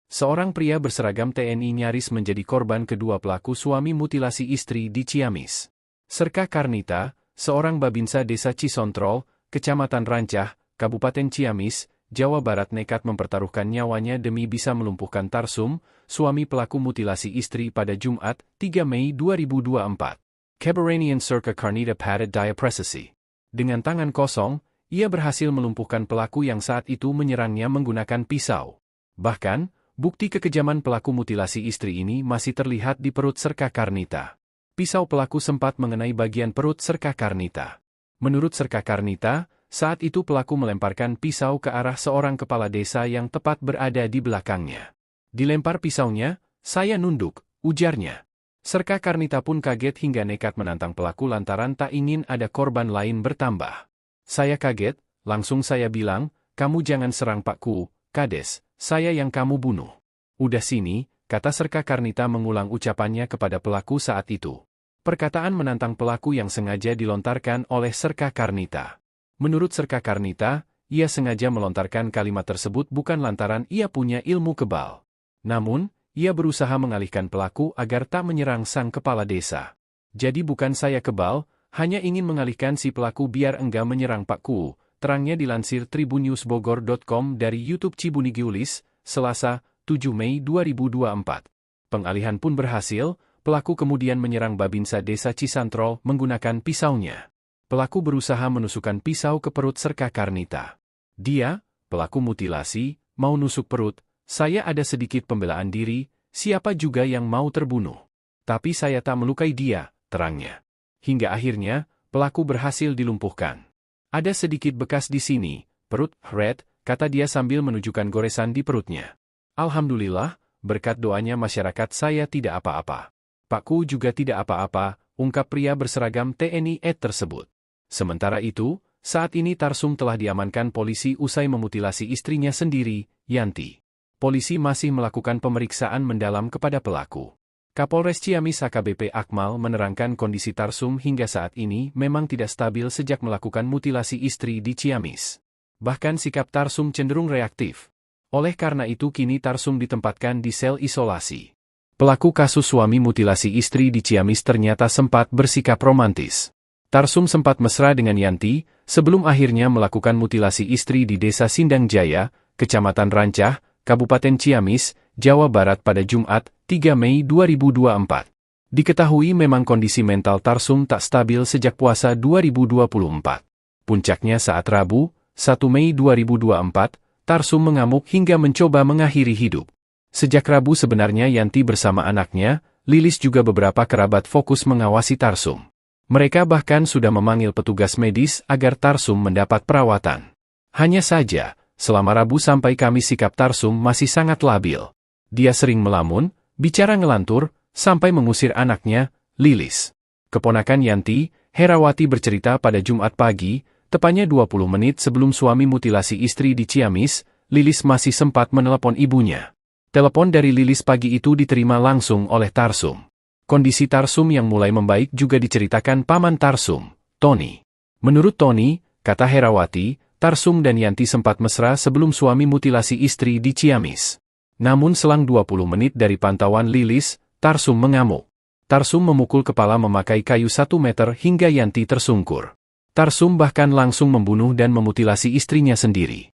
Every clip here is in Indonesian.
Seorang pria berseragam TNI nyaris menjadi korban kedua pelaku suami mutilasi istri di Ciamis. Serka Karnita, seorang babinsa desa Cisontrol, Kecamatan Rancah, Kabupaten Ciamis, Jawa Barat nekat mempertaruhkan nyawanya demi bisa melumpuhkan Tarsum, suami pelaku mutilasi istri pada Jumat, 3 Mei 2024. Kabaranian Serka Karnita padat daya presisi. Dengan tangan kosong, ia berhasil melumpuhkan pelaku yang saat itu menyerangnya menggunakan pisau. Bahkan, bukti kekejaman pelaku mutilasi istri ini masih terlihat di perut Serka Karnita. Pisau pelaku sempat mengenai bagian perut Serka Karnita. Menurut Serka Karnita, saat itu pelaku melemparkan pisau ke arah seorang kepala desa yang tepat berada di belakangnya. Dilempar pisaunya, "Saya nunduk," ujarnya. Serka Karnita pun kaget hingga nekat menantang pelaku lantaran tak ingin ada korban lain bertambah. "Saya kaget, langsung saya bilang, 'Kamu jangan serang Pakku, Kades, saya yang kamu bunuh.'" "Udah sini," kata Serka Karnita mengulang ucapannya kepada pelaku saat itu. Perkataan menantang pelaku yang sengaja dilontarkan oleh Serka Karnita. Menurut Serka Karnita, ia sengaja melontarkan kalimat tersebut bukan lantaran ia punya ilmu kebal. Namun, ia berusaha mengalihkan pelaku agar tak menyerang sang kepala desa. "Jadi bukan saya kebal, hanya ingin mengalihkan si pelaku biar enggak menyerang Pakku," terangnya dilansir tribunnewsbogor.com dari YouTube Cibuni Giulis, Selasa, 7 Mei 2024. Pengalihan pun berhasil, pelaku kemudian menyerang babinsa desa Cisantrol menggunakan pisaunya. Pelaku berusaha menusukkan pisau ke perut Serka Karnita. "Dia, pelaku mutilasi, mau nusuk perut, saya ada sedikit pembelaan diri, siapa juga yang mau terbunuh. Tapi saya tak melukai dia," terangnya. Hingga akhirnya, pelaku berhasil dilumpuhkan. "Ada sedikit bekas di sini, perut, red," kata dia sambil menunjukkan goresan di perutnya. "Alhamdulillah, berkat doanya masyarakat saya tidak apa-apa. Pakku juga tidak apa-apa," ungkap pria berseragam TNI tersebut. Sementara itu, saat ini Tarsum telah diamankan polisi usai memutilasi istrinya sendiri, Yanti. Polisi masih melakukan pemeriksaan mendalam kepada pelaku. Kapolres Ciamis AKBP Akmal menerangkan kondisi Tarsum hingga saat ini memang tidak stabil sejak melakukan mutilasi istri di Ciamis. Bahkan sikap Tarsum cenderung reaktif. Oleh karena itu kini Tarsum ditempatkan di sel isolasi. Pelaku kasus suami mutilasi istri di Ciamis ternyata sempat bersikap romantis. Tarsum sempat mesra dengan Yanti, sebelum akhirnya melakukan mutilasi istri di desa Sindang Jaya, Kecamatan Rancah, Kabupaten Ciamis, Jawa Barat pada Jumat, 3 Mei 2024. Diketahui memang kondisi mental Tarsum tak stabil sejak puasa 2024. Puncaknya saat Rabu, 1 Mei 2024, Tarsum mengamuk hingga mencoba mengakhiri hidup. Sejak Rabu sebenarnya Yanti bersama anaknya, Lilis juga beberapa kerabat fokus mengawasi Tarsum. Mereka bahkan sudah memanggil petugas medis agar Tarsum mendapat perawatan. Hanya saja, selama Rabu sampai Kamis sikap Tarsum masih sangat labil. Dia sering melamun, bicara ngelantur, sampai mengusir anaknya, Lilis. Keponakan Yanti, Herawati bercerita pada Jumat pagi, tepatnya 20 menit sebelum suami mutilasi istri di Ciamis, Lilis masih sempat menelepon ibunya. Telepon dari Lilis pagi itu diterima langsung oleh Tarsum. Kondisi Tarsum yang mulai membaik juga diceritakan paman Tarsum, Tony. Menurut Tony, kata Herawati, Tarsum dan Yanti sempat mesra sebelum suami mutilasi istri di Ciamis. Namun selang 20 menit dari pantauan Lilis, Tarsum mengamuk. Tarsum memukul kepala memakai kayu 1 meter hingga Yanti tersungkur. Tarsum bahkan langsung membunuh dan memutilasi istrinya sendiri.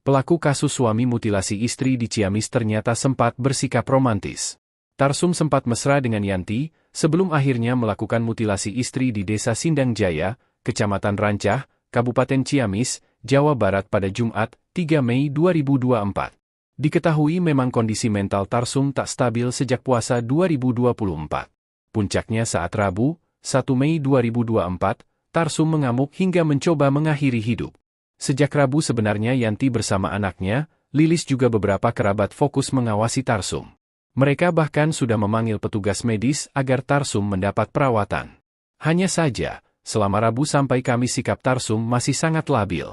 Pelaku kasus suami mutilasi istri di Ciamis ternyata sempat bersikap romantis. Tarsum sempat mesra dengan Yanti, sebelum akhirnya melakukan mutilasi istri di desa Sindang Jaya, Kecamatan Rancah, Kabupaten Ciamis, Jawa Barat pada Jumat, 3 Mei 2024. Diketahui memang kondisi mental Tarsum tak stabil sejak puasa 2024. Puncaknya saat Rabu, 1 Mei 2024, Tarsum mengamuk hingga mencoba mengakhiri hidup. Sejak Rabu sebenarnya Yanti bersama anaknya, Lilis juga beberapa kerabat fokus mengawasi Tarsum. Mereka bahkan sudah memanggil petugas medis agar Tarsum mendapat perawatan. Hanya saja, selama Rabu sampai Kamis sikap Tarsum masih sangat labil.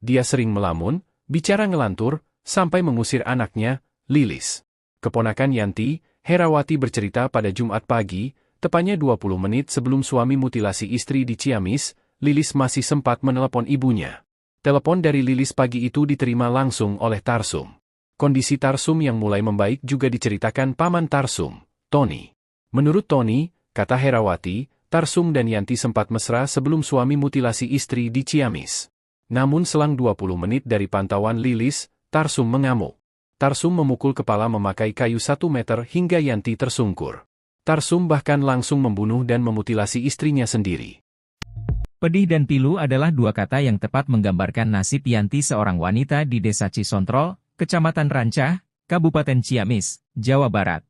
Dia sering melamun, bicara ngelantur, sampai mengusir anaknya, Lilis. Keponakan Yanti, Herawati bercerita pada Jumat pagi, tepatnya 20 menit sebelum suami mutilasi istri di Ciamis, Lilis masih sempat menelepon ibunya. Telepon dari Lilis pagi itu diterima langsung oleh Tarsum. Kondisi Tarsum yang mulai membaik juga diceritakan paman Tarsum, Tony. Menurut Tony, kata Herawati, Tarsum dan Yanti sempat mesra sebelum suami mutilasi istri di Ciamis. Namun selang 20 menit dari pantauan Lilis, Tarsum mengamuk. Tarsum memukul kepala memakai kayu 1 meter hingga Yanti tersungkur. Tarsum bahkan langsung membunuh dan memutilasi istrinya sendiri. Pedih dan pilu adalah dua kata yang tepat menggambarkan nasib Yanti, seorang wanita di Desa Cisontrol, Kecamatan Rancah, Kabupaten Ciamis, Jawa Barat.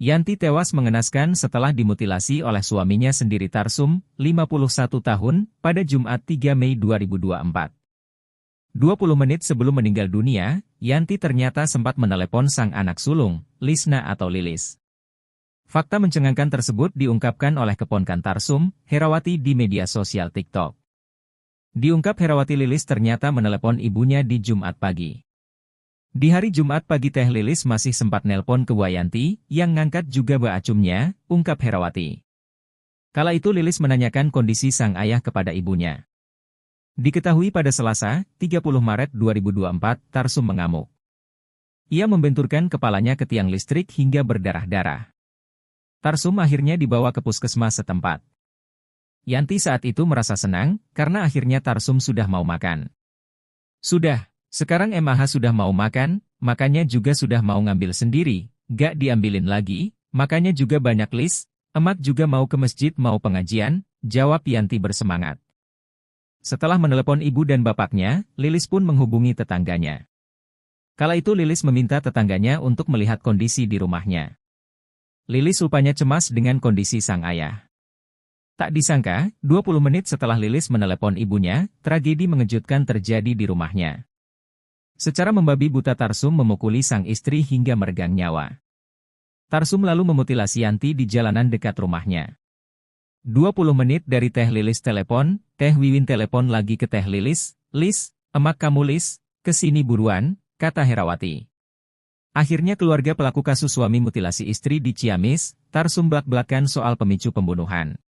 Yanti tewas mengenaskan setelah dimutilasi oleh suaminya sendiri Tarsum, 51 tahun, pada Jumat 3 Mei 2024. 20 menit sebelum meninggal dunia, Yanti ternyata sempat menelepon sang anak sulung, Lisna atau Lilis. Fakta mencengangkan tersebut diungkapkan oleh keponakan Tarsum, Herawati di media sosial TikTok. Diungkap Herawati, Lilis ternyata menelepon ibunya di Jumat pagi. Di hari Jumat pagi Teh Lilis masih sempat nelpon ke Yanti, yang ngangkat juga acumnya, ungkap Herawati. Kala itu Lilis menanyakan kondisi sang ayah kepada ibunya. Diketahui pada Selasa, 30 Maret 2024, Tarsum mengamuk. Ia membenturkan kepalanya ke tiang listrik hingga berdarah-darah. Tarsum akhirnya dibawa ke puskesmas setempat. Yanti saat itu merasa senang, karena akhirnya Tarsum sudah mau makan. Sudah. Sekarang MAH sudah mau makan, makanya juga sudah mau ngambil sendiri, gak diambilin lagi, makanya juga banyak list, emak juga mau ke masjid mau pengajian, jawab Yanti bersemangat. Setelah menelepon ibu dan bapaknya, Lilis pun menghubungi tetangganya. Kala itu Lilis meminta tetangganya untuk melihat kondisi di rumahnya. Lilis rupanya cemas dengan kondisi sang ayah. Tak disangka, 20 menit setelah Lilis menelepon ibunya, tragedi mengejutkan terjadi di rumahnya. Secara membabi buta Tarsum memukuli sang istri hingga meregang nyawa. Tarsum lalu memutilasi Yanti di jalanan dekat rumahnya. 20 menit dari Teh Lilis telepon, Teh Wiwin telepon lagi ke Teh Lilis, "Lis, emak kamu Lis, kesini buruan," kata Herawati. Akhirnya keluarga pelaku kasus suami mutilasi istri di Ciamis, Tarsum belak-belakan soal pemicu pembunuhan.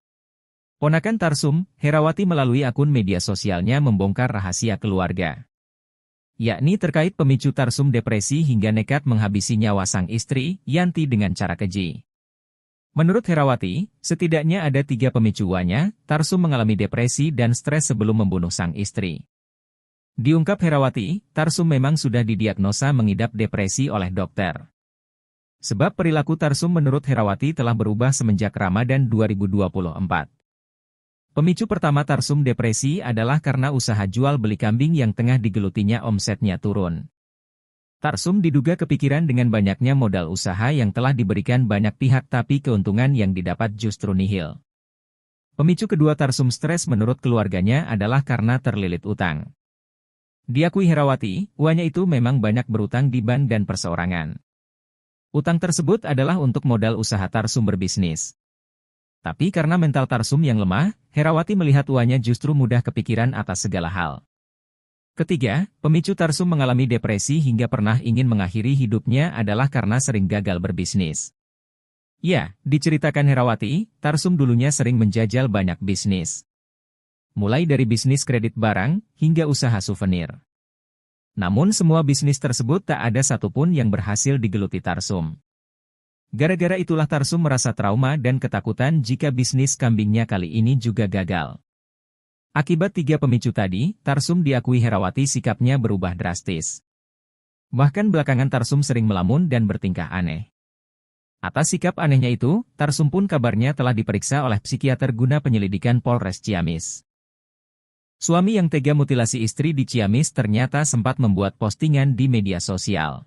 Ponakan Tarsum, Herawati melalui akun media sosialnya membongkar rahasia keluarga. Yakni terkait pemicu Tarsum depresi hingga nekat menghabisi nyawa sang istri, Yanti dengan cara keji. Menurut Herawati, setidaknya ada 3 pemicuannya, Tarsum mengalami depresi dan stres sebelum membunuh sang istri. Diungkap Herawati, Tarsum memang sudah didiagnosa mengidap depresi oleh dokter. Sebab perilaku Tarsum menurut Herawati telah berubah semenjak Ramadan 2024. Pemicu pertama Tarsum depresi adalah karena usaha jual beli kambing yang tengah digelutinya omsetnya turun. Tarsum diduga kepikiran dengan banyaknya modal usaha yang telah diberikan banyak pihak tapi keuntungan yang didapat justru nihil. Pemicu kedua Tarsum stres menurut keluarganya adalah karena terlilit utang. Diakui Herawati, uangnya itu memang banyak berutang di bank dan perseorangan. Utang tersebut adalah untuk modal usaha Tarsum berbisnis. Tapi karena mental Tarsum yang lemah, Herawati melihat uangnya justru mudah kepikiran atas segala hal. Ketiga, pemicu Tarsum mengalami depresi hingga pernah ingin mengakhiri hidupnya adalah karena sering gagal berbisnis. Ya, diceritakan Herawati, Tarsum dulunya sering menjajal banyak bisnis. Mulai dari bisnis kredit barang, hingga usaha souvenir. Namun semua bisnis tersebut tak ada satupun yang berhasil digeluti Tarsum. Gara-gara itulah Tarsum merasa trauma dan ketakutan jika bisnis kambingnya kali ini juga gagal. Akibat 3 pemicu tadi, Tarsum diakui Herawati sikapnya berubah drastis. Bahkan belakangan Tarsum sering melamun dan bertingkah aneh. Atas sikap anehnya itu, Tarsum pun kabarnya telah diperiksa oleh psikiater guna penyelidikan Polres Ciamis. Suami yang tega mutilasi istri di Ciamis ternyata sempat membuat postingan di media sosial.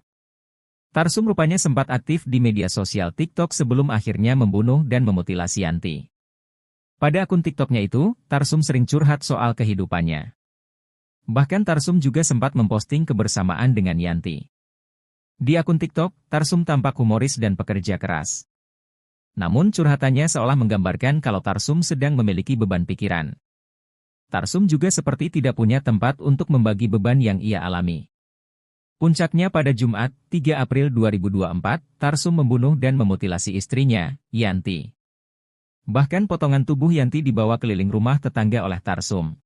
Tarsum rupanya sempat aktif di media sosial TikTok sebelum akhirnya membunuh dan memutilasi Yanti. Pada akun TikToknya itu, Tarsum sering curhat soal kehidupannya. Bahkan Tarsum juga sempat memposting kebersamaan dengan Yanti. Di akun TikTok, Tarsum tampak humoris dan pekerja keras. Namun curhatannya seolah menggambarkan kalau Tarsum sedang memiliki beban pikiran. Tarsum juga seperti tidak punya tempat untuk membagi beban yang ia alami. Puncaknya pada Jumat, 3 April 2024, Tarsum membunuh dan memutilasi istrinya, Yanti. Bahkan potongan tubuh Yanti dibawa keliling rumah tetangga oleh Tarsum.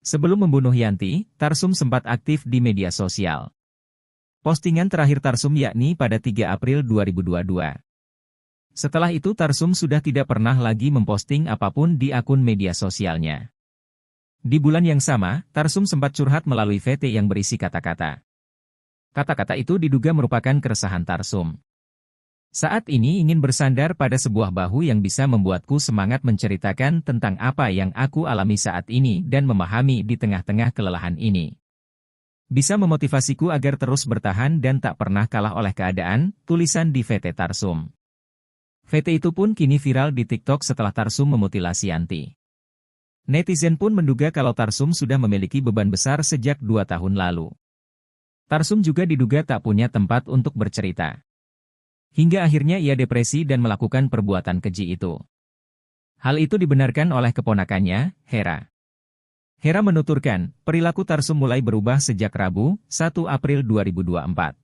Sebelum membunuh Yanti, Tarsum sempat aktif di media sosial. Postingan terakhir Tarsum yakni pada 3 April 2022. Setelah itu Tarsum sudah tidak pernah lagi memposting apapun di akun media sosialnya. Di bulan yang sama, Tarsum sempat curhat melalui VT yang berisi kata-kata. Kata-kata itu diduga merupakan keresahan Tarsum. Saat ini ingin bersandar pada sebuah bahu yang bisa membuatku semangat menceritakan tentang apa yang aku alami saat ini dan memahami di tengah-tengah kelelahan ini. Bisa memotivasiku agar terus bertahan dan tak pernah kalah oleh keadaan, tulisan di VT Tarsum. VT itu pun kini viral di TikTok setelah Tarsum memutilasi Yanti. Netizen pun menduga kalau Tarsum sudah memiliki beban besar sejak 2 tahun lalu. Tarsum juga diduga tak punya tempat untuk bercerita. Hingga akhirnya ia depresi dan melakukan perbuatan keji itu. Hal itu dibenarkan oleh keponakannya, Hera. Hera menuturkan, perilaku Tarsum mulai berubah sejak Rabu, 1 April 2024.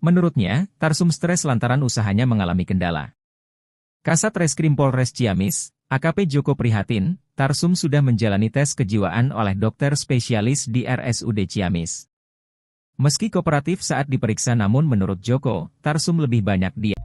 Menurutnya, Tarsum stres lantaran usahanya mengalami kendala. Kasat Reskrim Polres Ciamis, AKP Joko prihatin, Tarsum sudah menjalani tes kejiwaan oleh dokter spesialis di RSUD Ciamis. Meski kooperatif saat diperiksa namun menurut Joko, Tarsum lebih banyak dia.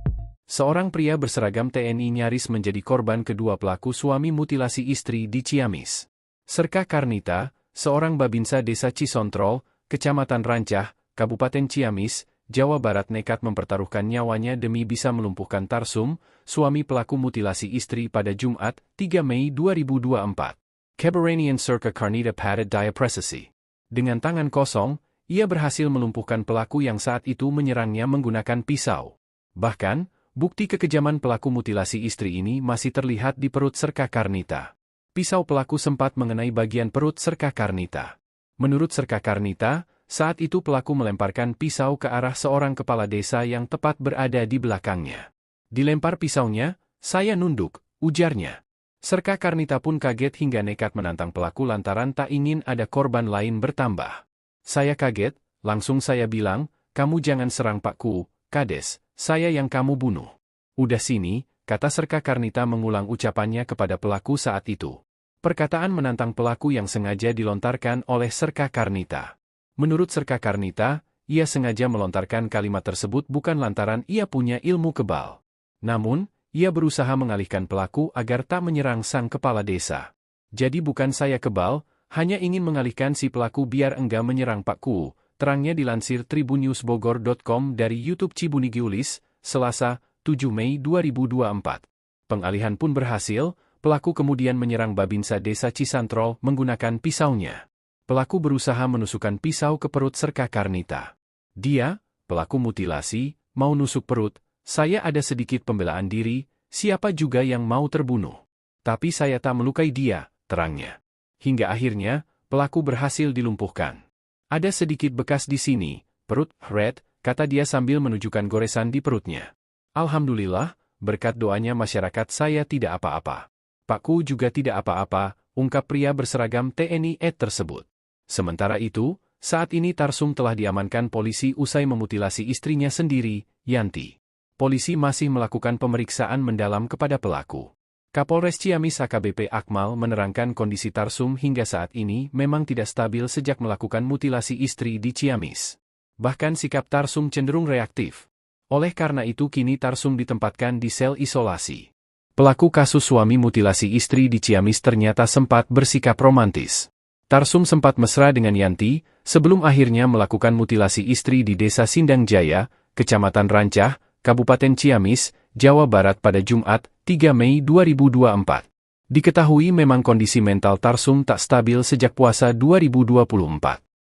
Seorang pria berseragam TNI nyaris menjadi korban kedua pelaku suami mutilasi istri di Ciamis. Serka Karnita, seorang babinsa desa Cisontrol, Kecamatan Rancah, Kabupaten Ciamis, Jawa Barat nekat mempertaruhkan nyawanya demi bisa melumpuhkan Tarsum, suami pelaku mutilasi istri pada Jumat, 3 Mei 2024. Keberanian Serka Karnita padat daya presisi. Dengan tangan kosong, ia berhasil melumpuhkan pelaku yang saat itu menyerangnya menggunakan pisau. Bahkan, bukti kekejaman pelaku mutilasi istri ini masih terlihat di perut Serka Karnita. Pisau pelaku sempat mengenai bagian perut Serka Karnita. Menurut Serka Karnita, saat itu pelaku melemparkan pisau ke arah seorang kepala desa yang tepat berada di belakangnya. Dilempar pisaunya, saya nunduk, ujarnya. Serka Karnita pun kaget hingga nekat menantang pelaku lantaran tak ingin ada korban lain bertambah. Saya kaget, langsung saya bilang, kamu jangan serang Pakku, Kades, saya yang kamu bunuh. Udah sini, kata Serka Karnita mengulang ucapannya kepada pelaku saat itu. Perkataan menantang pelaku yang sengaja dilontarkan oleh Serka Karnita. Menurut Serka Karnita, ia sengaja melontarkan kalimat tersebut bukan lantaran ia punya ilmu kebal. Namun, ia berusaha mengalihkan pelaku agar tak menyerang sang kepala desa. Jadi bukan saya kebal, hanya ingin mengalihkan si pelaku biar enggak menyerang Pakku, terangnya dilansir tribunewsbogor.com dari YouTube Cibuni Giulis, Selasa, 7 Mei 2024. Pengalihan pun berhasil. Pelaku kemudian menyerang babinsa desa Cisantrol menggunakan pisaunya. Pelaku berusaha menusukkan pisau ke perut Serka Karnita. Dia, pelaku mutilasi, mau nusuk perut, saya ada sedikit pembelaan diri, siapa juga yang mau terbunuh. Tapi saya tak melukai dia, terangnya. Hingga akhirnya, pelaku berhasil dilumpuhkan. Ada sedikit bekas di sini, perut, red, kata dia sambil menunjukkan goresan di perutnya. Alhamdulillah, berkat doanya masyarakat saya tidak apa-apa. Pakku juga tidak apa-apa, ungkap pria berseragam TNI tersebut. Sementara itu, saat ini Tarsum telah diamankan polisi usai memutilasi istrinya sendiri, Yanti. Polisi masih melakukan pemeriksaan mendalam kepada pelaku. Kapolres Ciamis AKBP Akmal menerangkan kondisi Tarsum hingga saat ini memang tidak stabil sejak melakukan mutilasi istri di Ciamis. Bahkan sikap Tarsum cenderung reaktif. Oleh karena itu kini Tarsum ditempatkan di sel isolasi. Pelaku kasus suami mutilasi istri di Ciamis ternyata sempat bersikap romantis. Tarsum sempat mesra dengan Yanti, sebelum akhirnya melakukan mutilasi istri di Desa Sindang Jaya, Kecamatan Rancah, Kabupaten Ciamis, Jawa Barat pada Jumat, 3 Mei 2024. Diketahui memang kondisi mental Tarsum tak stabil sejak puasa 2024.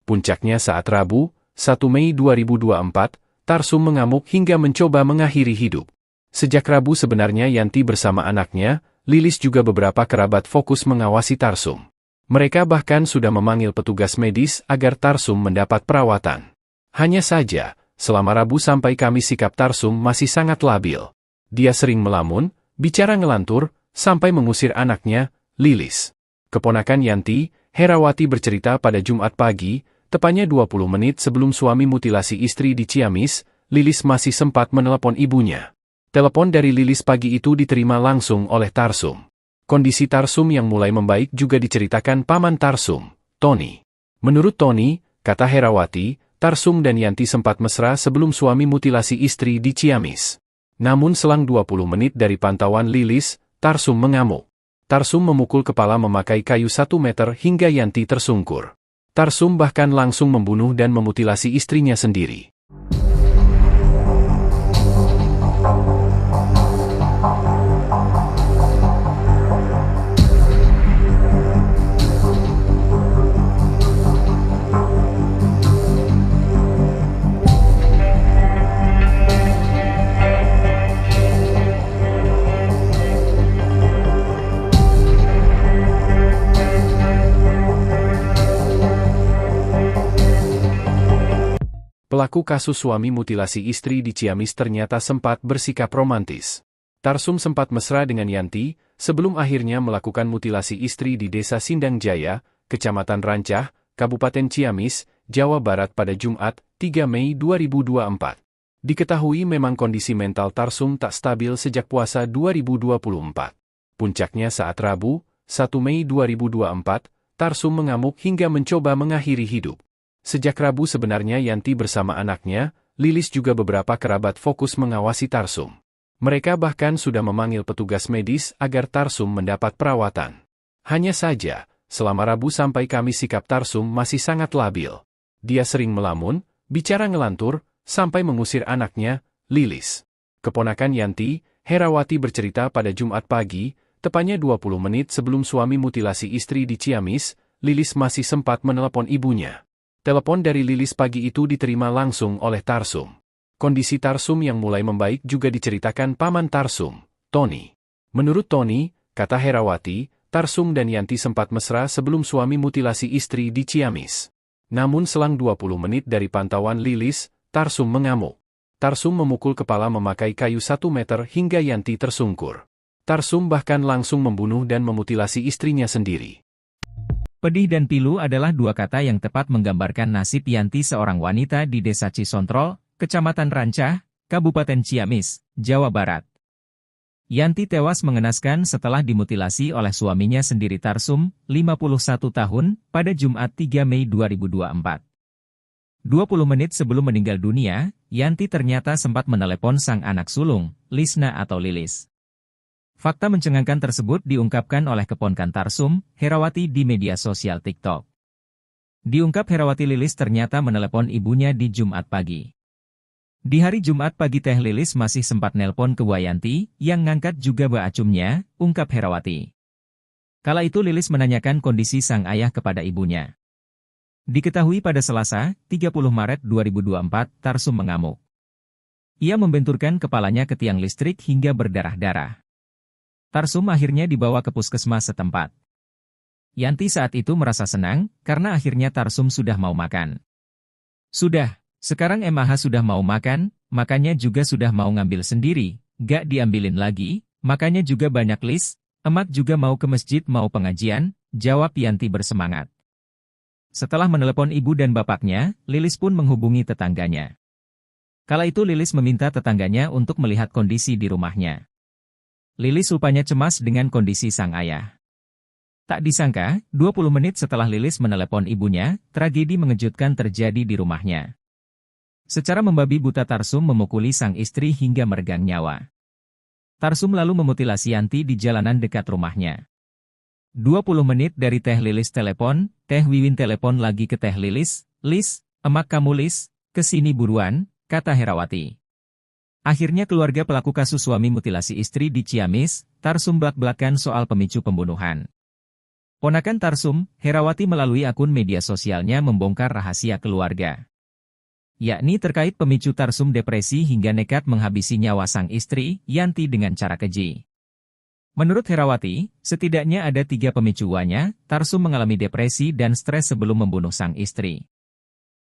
Puncaknya saat Rabu, 1 Mei 2024, Tarsum mengamuk hingga mencoba mengakhiri hidup. Sejak Rabu sebenarnya Yanti bersama anaknya, Lilis juga beberapa kerabat fokus mengawasi Tarsum. Mereka bahkan sudah memanggil petugas medis agar Tarsum mendapat perawatan. Hanya saja, Selama Rabu sampai Kamis sikap Tarsum masih sangat labil. Dia sering melamun, bicara ngelantur, sampai mengusir anaknya, Lilis. Keponakan Yanti, Herawati bercerita pada Jumat pagi, tepatnya 20 menit sebelum suami mutilasi istri di Ciamis, Lilis masih sempat menelepon ibunya. Telepon dari Lilis pagi itu diterima langsung oleh Tarsum. Kondisi Tarsum yang mulai membaik juga diceritakan paman Tarsum, Tony. Menurut Tony, kata Herawati, Tarsum dan Yanti sempat mesra sebelum suami mutilasi istri di Ciamis. Namun selang 20 menit dari pantauan Lilis, Tarsum mengamuk. Tarsum memukul kepala memakai kayu 1 meter hingga Yanti tersungkur. Tarsum bahkan langsung membunuh dan memutilasi istrinya sendiri. Pelaku kasus suami mutilasi istri di Ciamis ternyata sempat bersikap romantis. Tarsum sempat mesra dengan Yanti, sebelum akhirnya melakukan mutilasi istri di Desa Sindang Jaya, Kecamatan Rancah, Kabupaten Ciamis, Jawa Barat pada Jumat, 3 Mei 2024. Diketahui memang kondisi mental Tarsum tak stabil sejak puasa 2024. Puncaknya saat Rabu, 1 Mei 2024, Tarsum mengamuk hingga mencoba mengakhiri hidup. Sejak Rabu sebenarnya Yanti bersama anaknya, Lilis juga beberapa kerabat fokus mengawasi Tarsum. Mereka bahkan sudah memanggil petugas medis agar Tarsum mendapat perawatan. Hanya saja, selama Rabu sampai Kamis sikap Tarsum masih sangat labil. Dia sering melamun, bicara ngelantur, sampai mengusir anaknya, Lilis. Keponakan Yanti, Herawati bercerita pada Jumat pagi, tepatnya 20 menit sebelum suami mutilasi istri di Ciamis, Lilis masih sempat menelepon ibunya. Telepon dari Lilis pagi itu diterima langsung oleh Tarsum. Kondisi Tarsum yang mulai membaik juga diceritakan paman Tarsum, Tony. Menurut Tony, kata Herawati, Tarsum dan Yanti sempat mesra sebelum suami mutilasi istri di Ciamis. Namun selang 20 menit dari pantauan Lilis, Tarsum mengamuk. Tarsum memukul kepala memakai kayu 1 meter hingga Yanti tersungkur. Tarsum bahkan langsung membunuh dan memutilasi istrinya sendiri. Pedih dan pilu adalah dua kata yang tepat menggambarkan nasib Yanti, seorang wanita di Desa Cisontrol, Kecamatan Rancah, Kabupaten Ciamis, Jawa Barat. Yanti tewas mengenaskan setelah dimutilasi oleh suaminya sendiri Tarsum, 51 tahun, pada Jumat 3 Mei 2024. 20 menit sebelum meninggal dunia, Yanti ternyata sempat menelepon sang anak sulung, Lisna atau Lilis. Fakta mencengangkan tersebut diungkapkan oleh keponakan Tarsum, Herawati di media sosial TikTok. Diungkap Herawati, Lilis ternyata menelepon ibunya di Jumat pagi. Di hari Jumat pagi Teh Lilis masih sempat nelpon ke Yanti, yang ngangkat juga acumnya, ungkap Herawati. Kala itu Lilis menanyakan kondisi sang ayah kepada ibunya. Diketahui pada Selasa, 30 Maret 2024, Tarsum mengamuk. Ia membenturkan kepalanya ke tiang listrik hingga berdarah-darah. Tarsum akhirnya dibawa ke puskesmas setempat. Yanti saat itu merasa senang, karena akhirnya Tarsum sudah mau makan. Sudah, sekarang MAH sudah mau makan, makanya juga sudah mau ngambil sendiri, gak diambilin lagi, makanya juga banyak list, emak juga mau ke masjid mau pengajian, jawab Yanti bersemangat. Setelah menelepon ibu dan bapaknya, Lilis pun menghubungi tetangganya. Kala itu Lilis meminta tetangganya untuk melihat kondisi di rumahnya. Lilis rupanya cemas dengan kondisi sang ayah. Tak disangka, 20 menit setelah Lilis menelepon ibunya, tragedi mengejutkan terjadi di rumahnya. Secara membabi buta Tarsum memukuli sang istri hingga meregang nyawa. Tarsum lalu memutilasi Yanti di jalanan dekat rumahnya. 20 menit dari Teh Lilis telepon, Teh Wiwin telepon lagi ke Teh Lilis, "Lis, emak kamu Lis, kesini buruan," kata Herawati. Akhirnya keluarga pelaku kasus suami mutilasi istri di Ciamis, Tarsum belak-belakan soal pemicu pembunuhan. Ponakan Tarsum, Herawati melalui akun media sosialnya membongkar rahasia keluarga. Yakni terkait pemicu Tarsum depresi hingga nekat menghabisi nyawa sang istri, Yanti dengan cara keji. Menurut Herawati, setidaknya ada 3 pemicuannya. Tarsum mengalami depresi dan stres sebelum membunuh sang istri.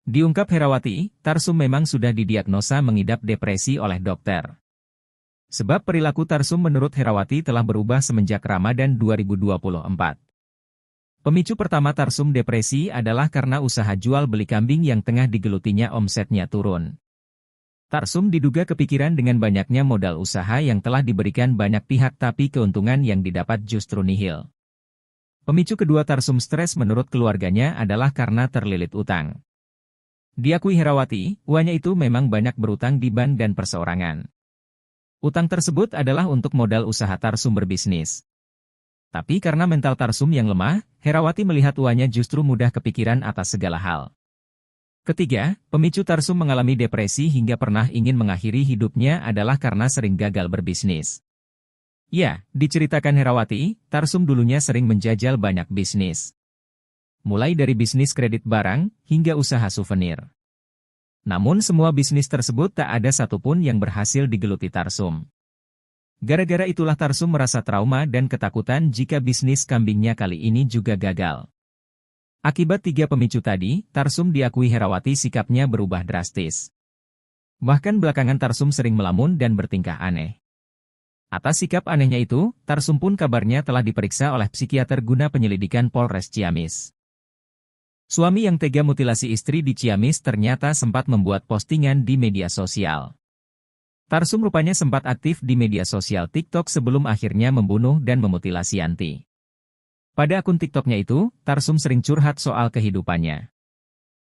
Diungkap Herawati, Tarsum memang sudah didiagnosa mengidap depresi oleh dokter. Sebab perilaku Tarsum menurut Herawati telah berubah semenjak Ramadan 2024. Pemicu pertama Tarsum depresi adalah karena usaha jual beli kambing yang tengah digelutinya omsetnya turun. Tarsum diduga kepikiran dengan banyaknya modal usaha yang telah diberikan banyak pihak tapi keuntungan yang didapat justru nihil. Pemicu kedua Tarsum stres menurut keluarganya adalah karena terlilit utang. Diakui Herawati, uangnya itu memang banyak berutang di bank dan perseorangan. Utang tersebut adalah untuk modal usaha Tarsum berbisnis. Tapi karena mental Tarsum yang lemah, Herawati melihat uangnya justru mudah kepikiran atas segala hal. Ketiga, pemicu Tarsum mengalami depresi hingga pernah ingin mengakhiri hidupnya adalah karena sering gagal berbisnis. Ya, diceritakan Herawati, Tarsum dulunya sering menjajal banyak bisnis. Mulai dari bisnis kredit barang, hingga usaha souvenir. Namun semua bisnis tersebut tak ada satupun yang berhasil digeluti Tarsum. Gara-gara itulah Tarsum merasa trauma dan ketakutan jika bisnis kambingnya kali ini juga gagal. Akibat tiga pemicu tadi, Tarsum diakui Herawati sikapnya berubah drastis. Bahkan belakangan Tarsum sering melamun dan bertingkah aneh. Atas sikap anehnya itu, Tarsum pun kabarnya telah diperiksa oleh psikiater guna penyelidikan Polres Ciamis. Suami yang tega mutilasi istri di Ciamis ternyata sempat membuat postingan di media sosial. Tarsum rupanya sempat aktif di media sosial TikTok sebelum akhirnya membunuh dan memutilasi Yanti. Pada akun TikToknya itu, Tarsum sering curhat soal kehidupannya.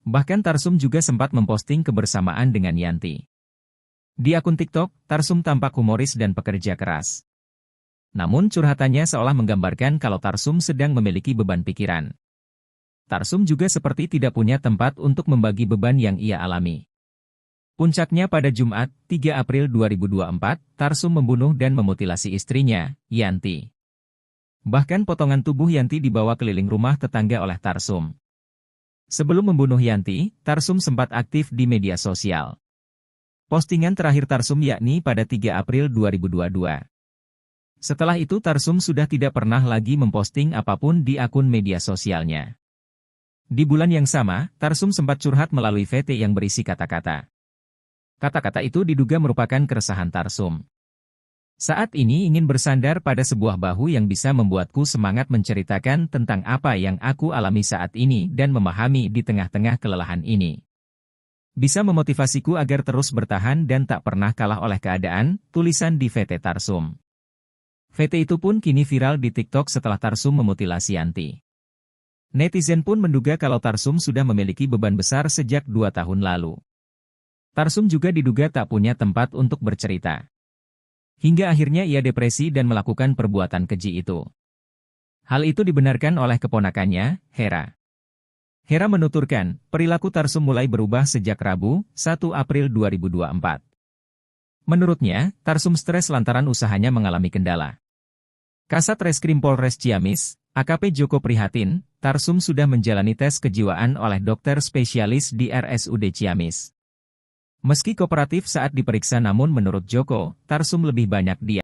Bahkan Tarsum juga sempat memposting kebersamaan dengan Yanti. Di akun TikTok, Tarsum tampak humoris dan pekerja keras. Namun curhatannya seolah menggambarkan kalau Tarsum sedang memiliki beban pikiran. Tarsum juga seperti tidak punya tempat untuk membagi beban yang ia alami. Puncaknya pada Jumat, 3 April 2024, Tarsum membunuh dan memutilasi istrinya, Yanti. Bahkan potongan tubuh Yanti dibawa keliling rumah tetangga oleh Tarsum. Sebelum membunuh Yanti, Tarsum sempat aktif di media sosial. Postingan terakhir Tarsum yakni pada 3 April 2022. Setelah itu Tarsum sudah tidak pernah lagi memposting apapun di akun media sosialnya. Di bulan yang sama, Tarsum sempat curhat melalui VT yang berisi kata-kata. Kata-kata itu diduga merupakan keresahan Tarsum. Saat ini ingin bersandar pada sebuah bahu yang bisa membuatku semangat menceritakan tentang apa yang aku alami saat ini dan memahami di tengah-tengah kelelahan ini. Bisa memotivasiku agar terus bertahan dan tak pernah kalah oleh keadaan, tulisan di VT Tarsum. VT itu pun kini viral di TikTok setelah Tarsum memutilasi Yanti. Netizen pun menduga kalau Tarsum sudah memiliki beban besar sejak 2 tahun lalu. Tarsum juga diduga tak punya tempat untuk bercerita. Hingga akhirnya ia depresi dan melakukan perbuatan keji itu. Hal itu dibenarkan oleh keponakannya, Hera. Hera menuturkan, perilaku Tarsum mulai berubah sejak Rabu, 1 April 2024. Menurutnya, Tarsum stres lantaran usahanya mengalami kendala. Kasat Reskrim Polres Ciamis, AKP Joko prihatin, Tarsum sudah menjalani tes kejiwaan oleh dokter spesialis di RSUD Ciamis. Meski kooperatif saat diperiksa namun menurut Joko, Tarsum lebih banyak dia.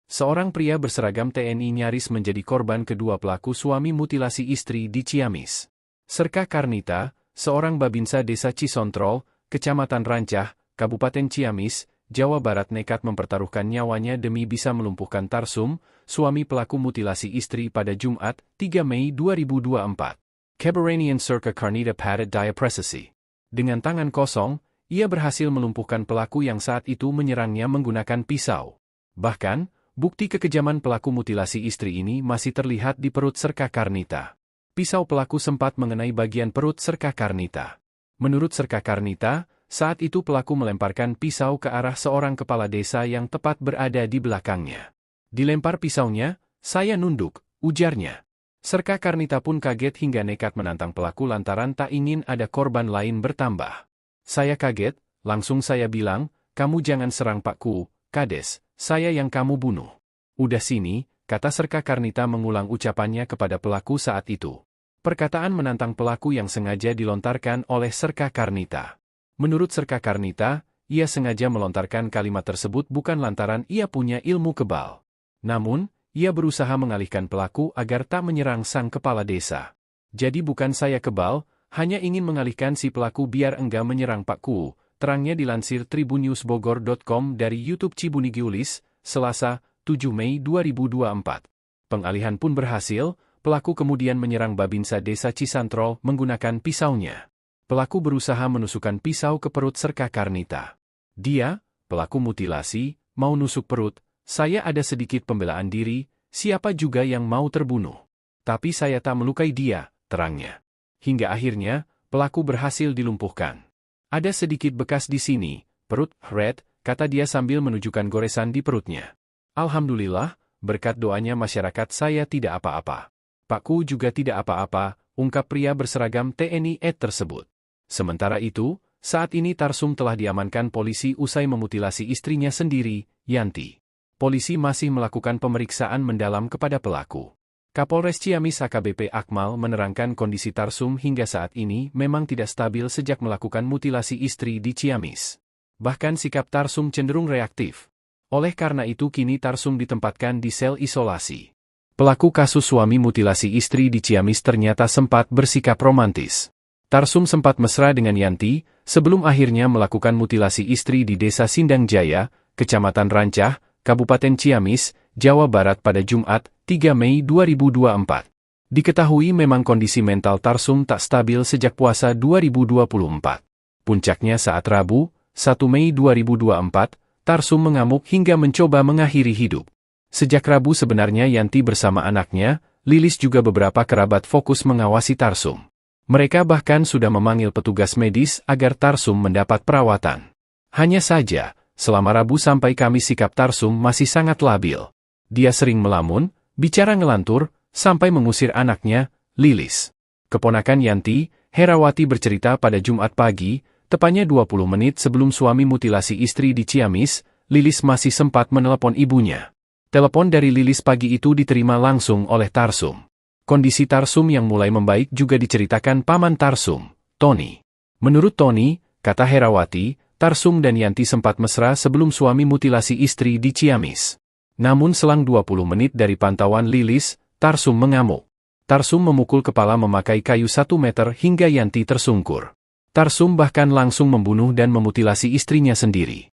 Seorang pria berseragam TNI nyaris menjadi korban kedua pelaku suami mutilasi istri di Ciamis. Serka Karnita, seorang babinsa desa Cisontrol, Kecamatan Rancah, Kabupaten Ciamis, Jawa Barat nekat mempertaruhkan nyawanya demi bisa melumpuhkan Tarsum, suami pelaku mutilasi istri pada Jumat, 3 Mei 2024. Keberanian Serka Karnita padat daya presisi. Dengan tangan kosong, ia berhasil melumpuhkan pelaku yang saat itu menyerangnya menggunakan pisau. Bahkan, bukti kekejaman pelaku mutilasi istri ini masih terlihat di perut Serka Karnita. Pisau pelaku sempat mengenai bagian perut Serka Karnita. Menurut Serka Karnita, saat itu pelaku melemparkan pisau ke arah seorang kepala desa yang tepat berada di belakangnya. Dilempar pisaunya, saya nunduk, ujarnya. Serka Karnita pun kaget hingga nekat menantang pelaku lantaran tak ingin ada korban lain bertambah. Saya kaget, langsung saya bilang, kamu jangan serang Pakku, Kades, saya yang kamu bunuh. Udah sini, kata Serka Karnita mengulang ucapannya kepada pelaku saat itu. Perkataan menantang pelaku yang sengaja dilontarkan oleh Serka Karnita. Menurut Serka Karnita, ia sengaja melontarkan kalimat tersebut bukan lantaran ia punya ilmu kebal. Namun, ia berusaha mengalihkan pelaku agar tak menyerang sang kepala desa. Jadi bukan saya kebal, hanya ingin mengalihkan si pelaku biar enggak menyerang Pak Ku, terangnya dilansir tribunnewsbogor.com dari YouTube Cibuni Giulis, Selasa, 7 Mei 2024. Pengalihan pun berhasil, pelaku kemudian menyerang Babinsa Desa Cisantrol menggunakan pisaunya. Pelaku berusaha menusukkan pisau ke perut Serka Karnita. Dia, pelaku mutilasi, mau nusuk perut, saya ada sedikit pembelaan diri, siapa juga yang mau terbunuh. Tapi saya tak melukai dia, terangnya. Hingga akhirnya, pelaku berhasil dilumpuhkan. Ada sedikit bekas di sini, perut, red, kata dia sambil menunjukkan goresan di perutnya. Alhamdulillah, berkat doanya masyarakat saya tidak apa-apa. Pak Ku juga tidak apa-apa, ungkap pria berseragam TNI tersebut. Sementara itu, saat ini Tarsum telah diamankan polisi usai memutilasi istrinya sendiri, Yanti. Polisi masih melakukan pemeriksaan mendalam kepada pelaku. Kapolres Ciamis AKBP Akmal menerangkan kondisi Tarsum hingga saat ini memang tidak stabil sejak melakukan mutilasi istri di Ciamis. Bahkan sikap Tarsum cenderung reaktif. Oleh karena itu kini Tarsum ditempatkan di sel isolasi. Pelaku kasus suami mutilasi istri di Ciamis ternyata sempat bersikap romantis. Tarsum sempat mesra dengan Yanti, sebelum akhirnya melakukan mutilasi istri di Desa Sindang Jaya, Kecamatan Rancah, Kabupaten Ciamis, Jawa Barat pada Jumat, 3 Mei 2024. Diketahui memang kondisi mental Tarsum tak stabil sejak puasa 2024. Puncaknya saat Rabu, 1 Mei 2024, Tarsum mengamuk hingga mencoba mengakhiri hidup. Sejak Rabu sebenarnya Yanti bersama anaknya, Lilis juga beberapa kerabat fokus mengawasi Tarsum. Mereka bahkan sudah memanggil petugas medis agar Tarsum mendapat perawatan. Hanya saja, selama Rabu sampai Kamis sikap Tarsum masih sangat labil. Dia sering melamun, bicara ngelantur, sampai mengusir anaknya, Lilis. Keponakan Yanti, Herawati bercerita pada Jumat pagi, tepatnya 20 menit sebelum suami mutilasi istri di Ciamis, Lilis masih sempat menelepon ibunya. Telepon dari Lilis pagi itu diterima langsung oleh Tarsum. Kondisi Tarsum yang mulai membaik juga diceritakan paman Tarsum, Tony. Menurut Tony, kata Herawati, Tarsum dan Yanti sempat mesra sebelum suami mutilasi istri di Ciamis. Namun selang 20 menit dari pantauan Lilis, Tarsum mengamuk. Tarsum memukul kepala memakai kayu 1 meter hingga Yanti tersungkur. Tarsum bahkan langsung membunuh dan memutilasi istrinya sendiri.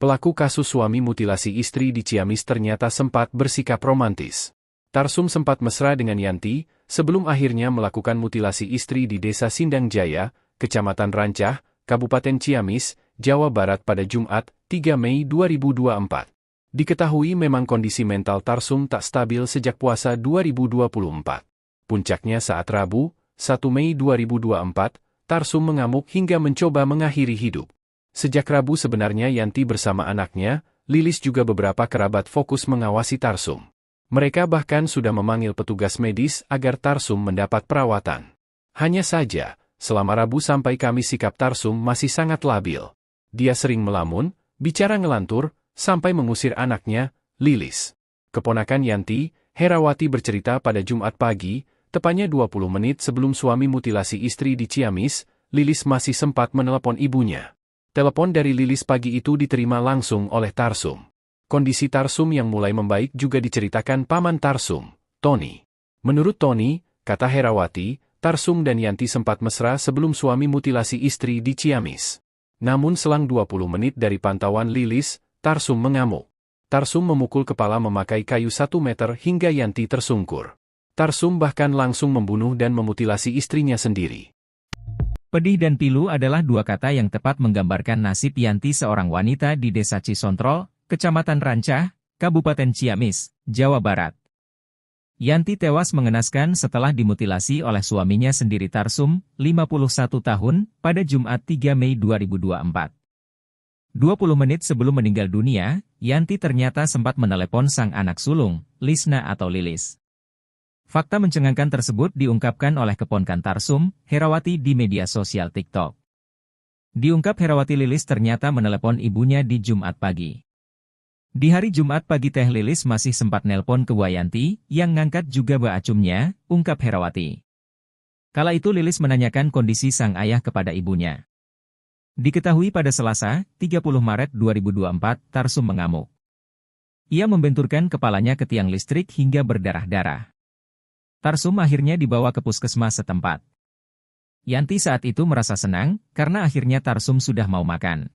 Pelaku kasus suami mutilasi istri di Ciamis ternyata sempat bersikap romantis. Tarsum sempat mesra dengan Yanti, sebelum akhirnya melakukan mutilasi istri di Desa Sindang Jaya, Kecamatan Rancah, Kabupaten Ciamis, Jawa Barat pada Jumat, 3 Mei 2024. Diketahui memang kondisi mental Tarsum tak stabil sejak puasa 2024. Puncaknya saat Rabu, 1 Mei 2024, Tarsum mengamuk hingga mencoba mengakhiri hidup. Sejak Rabu sebenarnya Yanti bersama anaknya, Lilis juga beberapa kerabat fokus mengawasi Tarsum. Mereka bahkan sudah memanggil petugas medis agar Tarsum mendapat perawatan. Hanya saja, selama Rabu sampai Kamis sikap Tarsum masih sangat labil. Dia sering melamun, bicara ngelantur, sampai mengusir anaknya, Lilis. Keponakan Yanti, Herawati bercerita pada Jumat pagi, tepatnya 20 menit sebelum suami mutilasi istri di Ciamis, Lilis masih sempat menelepon ibunya. Telepon dari Lilis pagi itu diterima langsung oleh Tarsum. Kondisi Tarsum yang mulai membaik juga diceritakan paman Tarsum, Tony. Menurut Tony, kata Herawati, Tarsum dan Yanti sempat mesra sebelum suami mutilasi istri di Ciamis. Namun selang 20 menit dari pantauan Lilis, Tarsum mengamuk. Tarsum memukul kepala memakai kayu 1 meter hingga Yanti tersungkur. Tarsum bahkan langsung membunuh dan memutilasi istrinya sendiri. Pedih dan pilu adalah dua kata yang tepat menggambarkan nasib Yanti, seorang wanita di Desa Cisontrol, Kecamatan Rancah, Kabupaten Ciamis, Jawa Barat. Yanti tewas mengenaskan setelah dimutilasi oleh suaminya sendiri Tarsum, 51 tahun, pada Jumat 3 Mei 2024. 20 menit sebelum meninggal dunia, Yanti ternyata sempat menelepon sang anak sulung, Lisna atau Lilis. Fakta mencengangkan tersebut diungkapkan oleh keponakan Tarsum, Herawati di media sosial TikTok. Diungkap Herawati Lilis ternyata menelepon ibunya di Jumat pagi. Di hari Jumat pagi Teh Lilis masih sempat nelpon ke Wayanti, yang ngangkat juga Mbak Acumnya, ungkap Herawati. Kala itu Lilis menanyakan kondisi sang ayah kepada ibunya. Diketahui pada Selasa, 30 Maret 2024, Tarsum mengamuk. Ia membenturkan kepalanya ke tiang listrik hingga berdarah-darah. Tarsum akhirnya dibawa ke puskesmas setempat. Yanti saat itu merasa senang, karena akhirnya Tarsum sudah mau makan.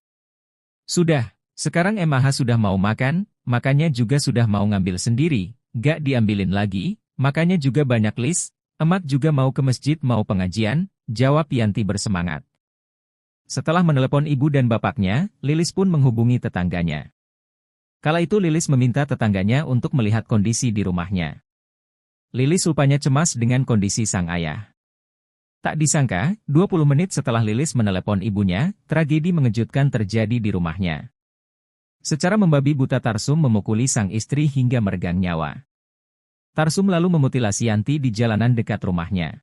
Sudah, sekarang MAH sudah mau makan, makanya juga sudah mau ngambil sendiri, gak diambilin lagi, makanya juga banyak list, emak juga mau ke masjid mau pengajian, jawab Yanti bersemangat. Setelah menelepon ibu dan bapaknya, Lilis pun menghubungi tetangganya. Kala itu Lilis meminta tetangganya untuk melihat kondisi di rumahnya. Lilis rupanya cemas dengan kondisi sang ayah. Tak disangka, 20 menit setelah Lilis menelepon ibunya, tragedi mengejutkan terjadi di rumahnya. Secara membabi buta Tarsum memukuli sang istri hingga meregang nyawa. Tarsum lalu memutilasi Yanti di jalanan dekat rumahnya.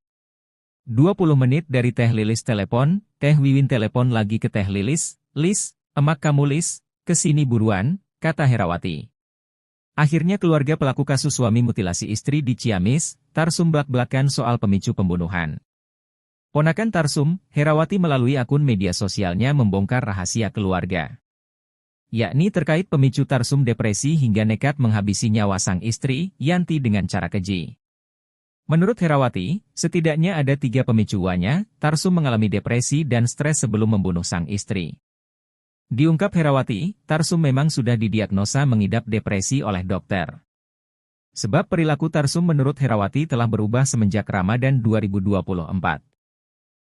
20 menit dari Teh Lilis telepon, Teh Wiwin telepon lagi ke Teh Lilis, "Lis, emak kamu Lis, kesini buruan," kata Herawati. Akhirnya keluarga pelaku kasus suami mutilasi istri di Ciamis, Tarsum belak-belakan soal pemicu pembunuhan. Ponakan Tarsum, Herawati melalui akun media sosialnya membongkar rahasia keluarga. Yakni terkait pemicu Tarsum depresi hingga nekat menghabisi nyawa sang istri, Yanti dengan cara keji. Menurut Herawati, setidaknya ada 3 pemicuannya, Tarsum mengalami depresi dan stres sebelum membunuh sang istri. Diungkap Herawati, Tarsum memang sudah didiagnosa mengidap depresi oleh dokter. Sebab perilaku Tarsum menurut Herawati telah berubah semenjak Ramadan 2024.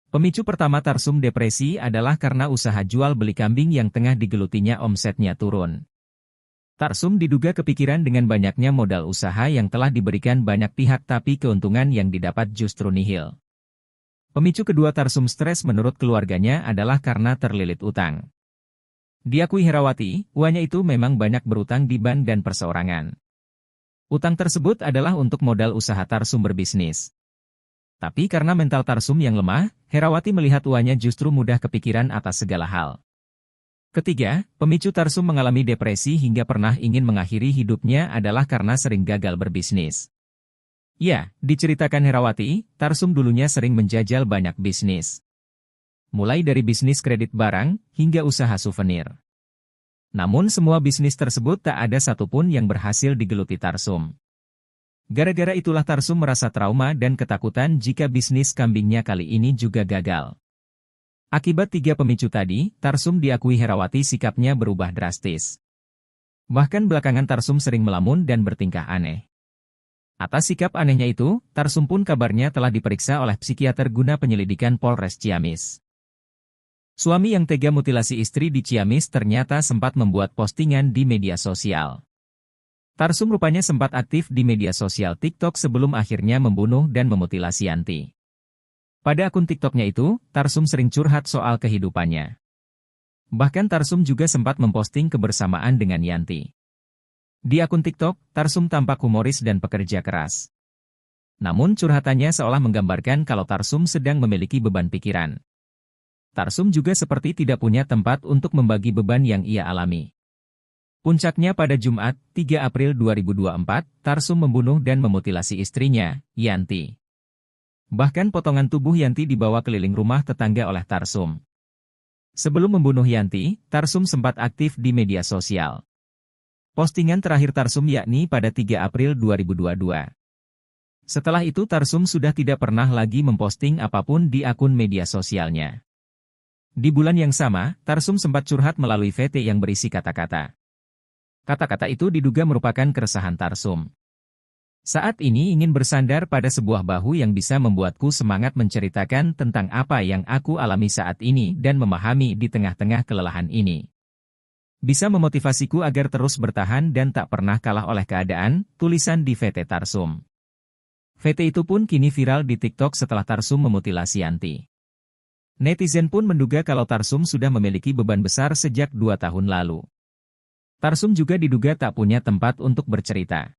Pemicu pertama Tarsum depresi adalah karena usaha jual beli kambing yang tengah digelutinya omsetnya turun. Tarsum diduga kepikiran dengan banyaknya modal usaha yang telah diberikan banyak pihak tapi keuntungan yang didapat justru nihil. Pemicu kedua Tarsum stres menurut keluarganya adalah karena terlilit utang. Diakui Herawati, uangnya itu memang banyak berutang di bank dan perseorangan. Utang tersebut adalah untuk modal usaha Tarsum berbisnis. Tapi karena mental Tarsum yang lemah, Herawati melihat uangnya justru mudah kepikiran atas segala hal. Ketiga, pemicu Tarsum mengalami depresi hingga pernah ingin mengakhiri hidupnya adalah karena sering gagal berbisnis. Ya, diceritakan Herawati, Tarsum dulunya sering menjajal banyak bisnis. Mulai dari bisnis kredit barang, hingga usaha souvenir. Namun semua bisnis tersebut tak ada satupun yang berhasil digeluti Tarsum. Gara-gara itulah Tarsum merasa trauma dan ketakutan jika bisnis kambingnya kali ini juga gagal. Akibat 3 pemicu tadi, Tarsum diakui Herawati sikapnya berubah drastis. Bahkan belakangan Tarsum sering melamun dan bertingkah aneh. Atas sikap anehnya itu, Tarsum pun kabarnya telah diperiksa oleh psikiater guna penyelidikan Polres Ciamis. Suami yang tega mutilasi istri di Ciamis ternyata sempat membuat postingan di media sosial. Tarsum rupanya sempat aktif di media sosial TikTok sebelum akhirnya membunuh dan memutilasi Yanti. Pada akun TikToknya itu, Tarsum sering curhat soal kehidupannya. Bahkan Tarsum juga sempat memposting kebersamaan dengan Yanti. Di akun TikTok, Tarsum tampak humoris dan pekerja keras. Namun curhatannya seolah menggambarkan kalau Tarsum sedang memiliki beban pikiran. Tarsum juga seperti tidak punya tempat untuk membagi beban yang ia alami. Puncaknya pada Jumat, 3 April 2024, Tarsum membunuh dan memutilasi istrinya, Yanti. Bahkan potongan tubuh Yanti dibawa keliling rumah tetangga oleh Tarsum. Sebelum membunuh Yanti, Tarsum sempat aktif di media sosial. Postingan terakhir Tarsum yakni pada 3 April 2022. Setelah itu Tarsum sudah tidak pernah lagi memposting apapun di akun media sosialnya. Di bulan yang sama, Tarsum sempat curhat melalui VT yang berisi kata-kata. Kata-kata itu diduga merupakan keresahan Tarsum. Saat ini ingin bersandar pada sebuah bahu yang bisa membuatku semangat menceritakan tentang apa yang aku alami saat ini dan memahami di tengah-tengah kelelahan ini. Bisa memotivasiku agar terus bertahan dan tak pernah kalah oleh keadaan, tulisan di VT Tarsum. VT itu pun kini viral di TikTok setelah Tarsum memutilasi Yanti. Netizen pun menduga kalau Tarsum sudah memiliki beban besar sejak 2 tahun lalu. Tarsum juga diduga tak punya tempat untuk bercerita.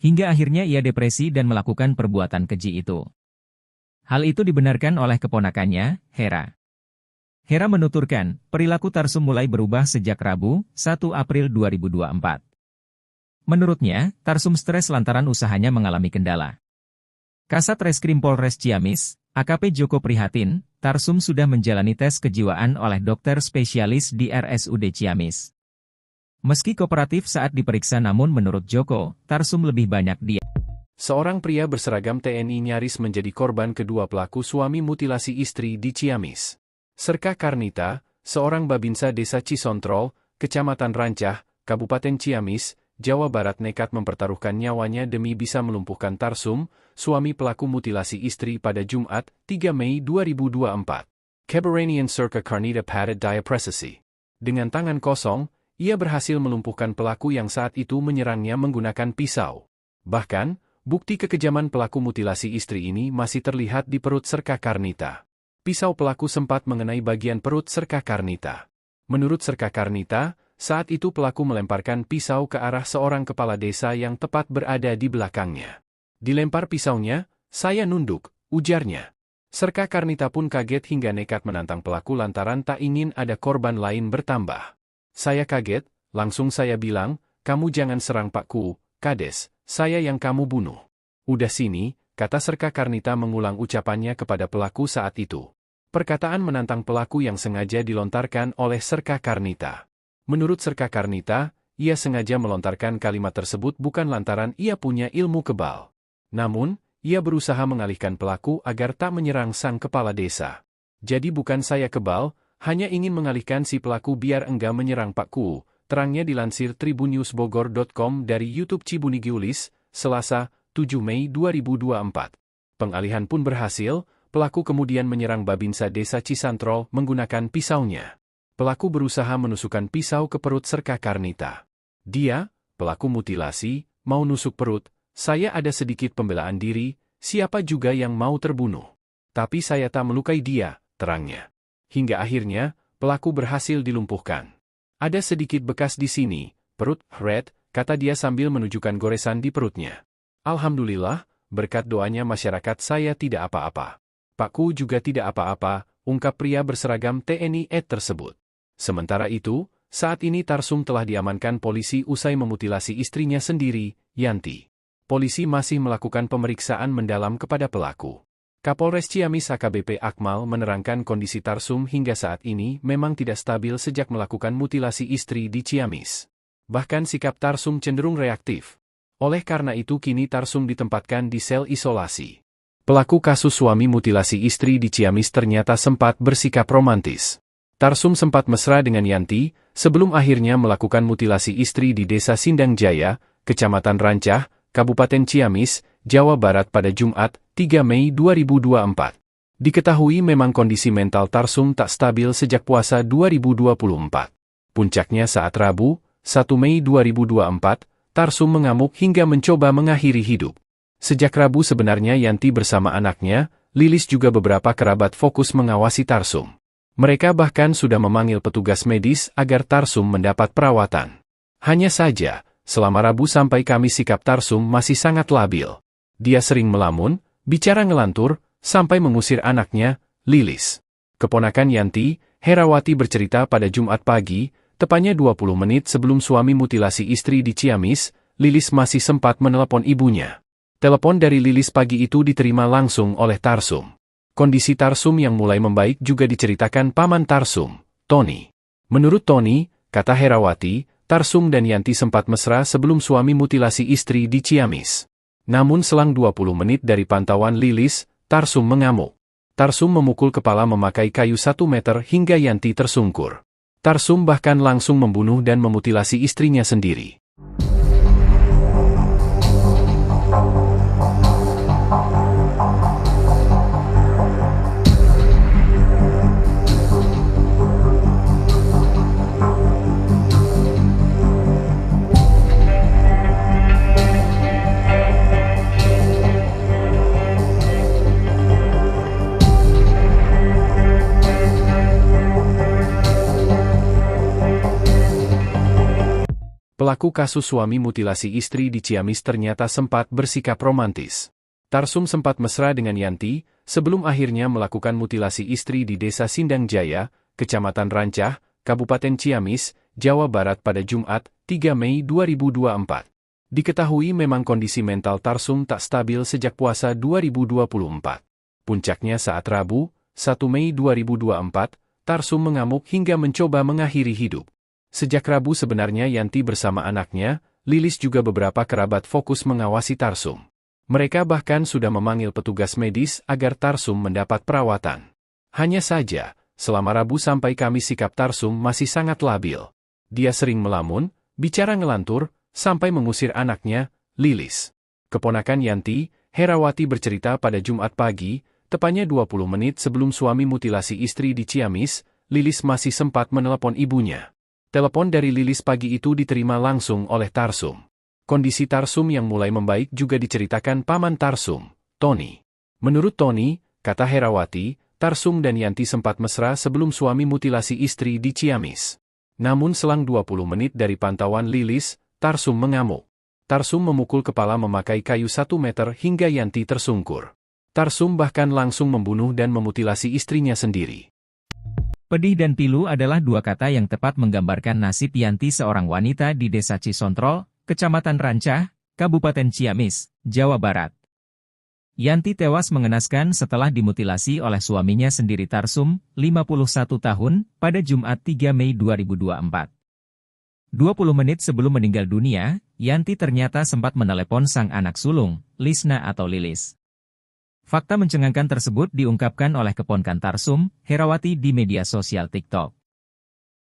Hingga akhirnya ia depresi dan melakukan perbuatan keji itu. Hal itu dibenarkan oleh keponakannya, Hera. Hera menuturkan, perilaku Tarsum mulai berubah sejak Rabu, 1 April 2024. Menurutnya, Tarsum stres lantaran usahanya mengalami kendala. Kasat Reskrim Polres Ciamis, AKP Joko prihatin, Tarsum sudah menjalani tes kejiwaan oleh dokter spesialis di RSUD Ciamis. Meski kooperatif saat diperiksa namun menurut Joko, Tarsum lebih banyak dia. Seorang pria berseragam TNI nyaris menjadi korban kedua pelaku suami mutilasi istri di Ciamis. Serka Karnita, seorang babinsa desa Cisontrol, Kecamatan Rancah, Kabupaten Ciamis, Jawa Barat nekat mempertaruhkan nyawanya demi bisa melumpuhkan Tarsum, suami pelaku mutilasi istri pada Jumat, 3 Mei 2024. Keberanian Serka Karnita padat daya presisi. Dengan tangan kosong, ia berhasil melumpuhkan pelaku yang saat itu menyerangnya menggunakan pisau. Bahkan, bukti kekejaman pelaku mutilasi istri ini masih terlihat di perut Serka Karnita. Pisau pelaku sempat mengenai bagian perut Serka Karnita. Menurut Serka Karnita, saat itu pelaku melemparkan pisau ke arah seorang kepala desa yang tepat berada di belakangnya. Dilempar pisaunya, saya nunduk, ujarnya. Serka Karnita pun kaget hingga nekat menantang pelaku lantaran tak ingin ada korban lain bertambah. Saya kaget, langsung saya bilang, kamu jangan serang Pakku, Kades, saya yang kamu bunuh. Udah sini, kata Serka Karnita mengulang ucapannya kepada pelaku saat itu. Perkataan menantang pelaku yang sengaja dilontarkan oleh Serka Karnita. Menurut Serka Karnita, ia sengaja melontarkan kalimat tersebut bukan lantaran ia punya ilmu kebal. Namun, ia berusaha mengalihkan pelaku agar tak menyerang sang kepala desa. Jadi bukan saya kebal, hanya ingin mengalihkan si pelaku biar enggak menyerang Pakku, terangnya dilansir tribunnewsbogor.com dari YouTube Cibunigiulis, Selasa, 7 Mei 2024. Pengalihan pun berhasil, pelaku kemudian menyerang babinsa desa Cisantrol menggunakan pisaunya. Pelaku berusaha menusukkan pisau ke perut Serka Karnita. Dia, pelaku mutilasi, mau nusuk perut, saya ada sedikit pembelaan diri, siapa juga yang mau terbunuh. Tapi saya tak melukai dia, terangnya. Hingga akhirnya, pelaku berhasil dilumpuhkan. Ada sedikit bekas di sini, perut, red, kata dia sambil menunjukkan goresan di perutnya. Alhamdulillah, berkat doanya masyarakat saya tidak apa-apa. Pakku juga tidak apa-apa, ungkap pria berseragam TNI tersebut. Sementara itu, saat ini Tarsum telah diamankan polisi usai memutilasi istrinya sendiri, Yanti. Polisi masih melakukan pemeriksaan mendalam kepada pelaku. Kapolres Ciamis AKBP Akmal menerangkan kondisi Tarsum hingga saat ini memang tidak stabil sejak melakukan mutilasi istri di Ciamis. Bahkan sikap Tarsum cenderung reaktif. Oleh karena itu kini Tarsum ditempatkan di sel isolasi. Pelaku kasus suami mutilasi istri di Ciamis ternyata sempat bersikap romantis. Tarsum sempat mesra dengan Yanti, sebelum akhirnya melakukan mutilasi istri di Desa Sindang Jaya, Kecamatan Rancah, Kabupaten Ciamis, Jawa Barat pada Jumat, 3 Mei 2024. Diketahui memang kondisi mental Tarsum tak stabil sejak puasa 2024. Puncaknya saat Rabu, 1 Mei 2024, Tarsum mengamuk hingga mencoba mengakhiri hidup. Sejak Rabu sebenarnya Yanti bersama anaknya, Lilis juga beberapa kerabat fokus mengawasi Tarsum. Mereka bahkan sudah memanggil petugas medis agar Tarsum mendapat perawatan. Hanya saja, selama Rabu sampai Kamis sikap Tarsum masih sangat labil. Dia sering melamun, bicara ngelantur, sampai mengusir anaknya, Lilis. Keponakan Yanti, Herawati bercerita pada Jumat pagi, tepatnya 20 menit sebelum suami mutilasi istri di Ciamis, Lilis masih sempat menelepon ibunya. Telepon dari Lilis pagi itu diterima langsung oleh Tarsum. Kondisi Tarsum yang mulai membaik juga diceritakan paman Tarsum, Tony. Menurut Tony, kata Herawati, Tarsum dan Yanti sempat mesra sebelum suami mutilasi istri di Ciamis. Namun selang 20 menit dari pantauan Lilis, Tarsum mengamuk. Tarsum memukul kepala memakai kayu 1 meter hingga Yanti tersungkur. Tarsum bahkan langsung membunuh dan memutilasi istrinya sendiri. pelaku kasus suami mutilasi istri di Ciamis ternyata sempat bersikap romantis. Tarsum sempat mesra dengan Yanti, sebelum akhirnya melakukan mutilasi istri di Desa Sindang Jaya, Kecamatan Rancah, Kabupaten Ciamis, Jawa Barat pada Jumat, 3 Mei 2024. Diketahui memang kondisi mental Tarsum tak stabil sejak puasa 2024. Puncaknya saat Rabu, 1 Mei 2024, Tarsum mengamuk hingga mencoba mengakhiri hidup. Sejak Rabu sebenarnya Yanti bersama anaknya, Lilis juga beberapa kerabat fokus mengawasi Tarsum. Mereka bahkan sudah memanggil petugas medis agar Tarsum mendapat perawatan. Hanya saja, selama Rabu sampai Kamis sikap Tarsum masih sangat labil. Dia sering melamun, bicara ngelantur, sampai mengusir anaknya, Lilis. Keponakan Yanti, Herawati bercerita pada Jumat pagi, tepatnya 20 menit sebelum suami mutilasi istri di Ciamis, Lilis masih sempat menelepon ibunya. Telepon dari Lilis pagi itu diterima langsung oleh Tarsum. Kondisi Tarsum yang mulai membaik juga diceritakan paman Tarsum, Tony. Menurut Tony, kata Herawati, Tarsum dan Yanti sempat mesra sebelum suami mutilasi istri di Ciamis. Namun selang 20 menit dari pantauan Lilis, Tarsum mengamuk. Tarsum memukul kepala memakai kayu 1 meter hingga Yanti tersungkur. Tarsum bahkan langsung membunuh dan memutilasi istrinya sendiri. Pedih dan pilu adalah dua kata yang tepat menggambarkan nasib Yanti, seorang wanita di Desa Cisontrol, Kecamatan Rancah, Kabupaten Ciamis, Jawa Barat. Yanti tewas mengenaskan setelah dimutilasi oleh suaminya sendiri Tarsum, 51 tahun, pada Jumat 3 Mei 2024. 20 menit sebelum meninggal dunia, Yanti ternyata sempat menelepon sang anak sulung, Lisna atau Lilis. Fakta mencengangkan tersebut diungkapkan oleh keponakan Tarsum, Herawati di media sosial TikTok.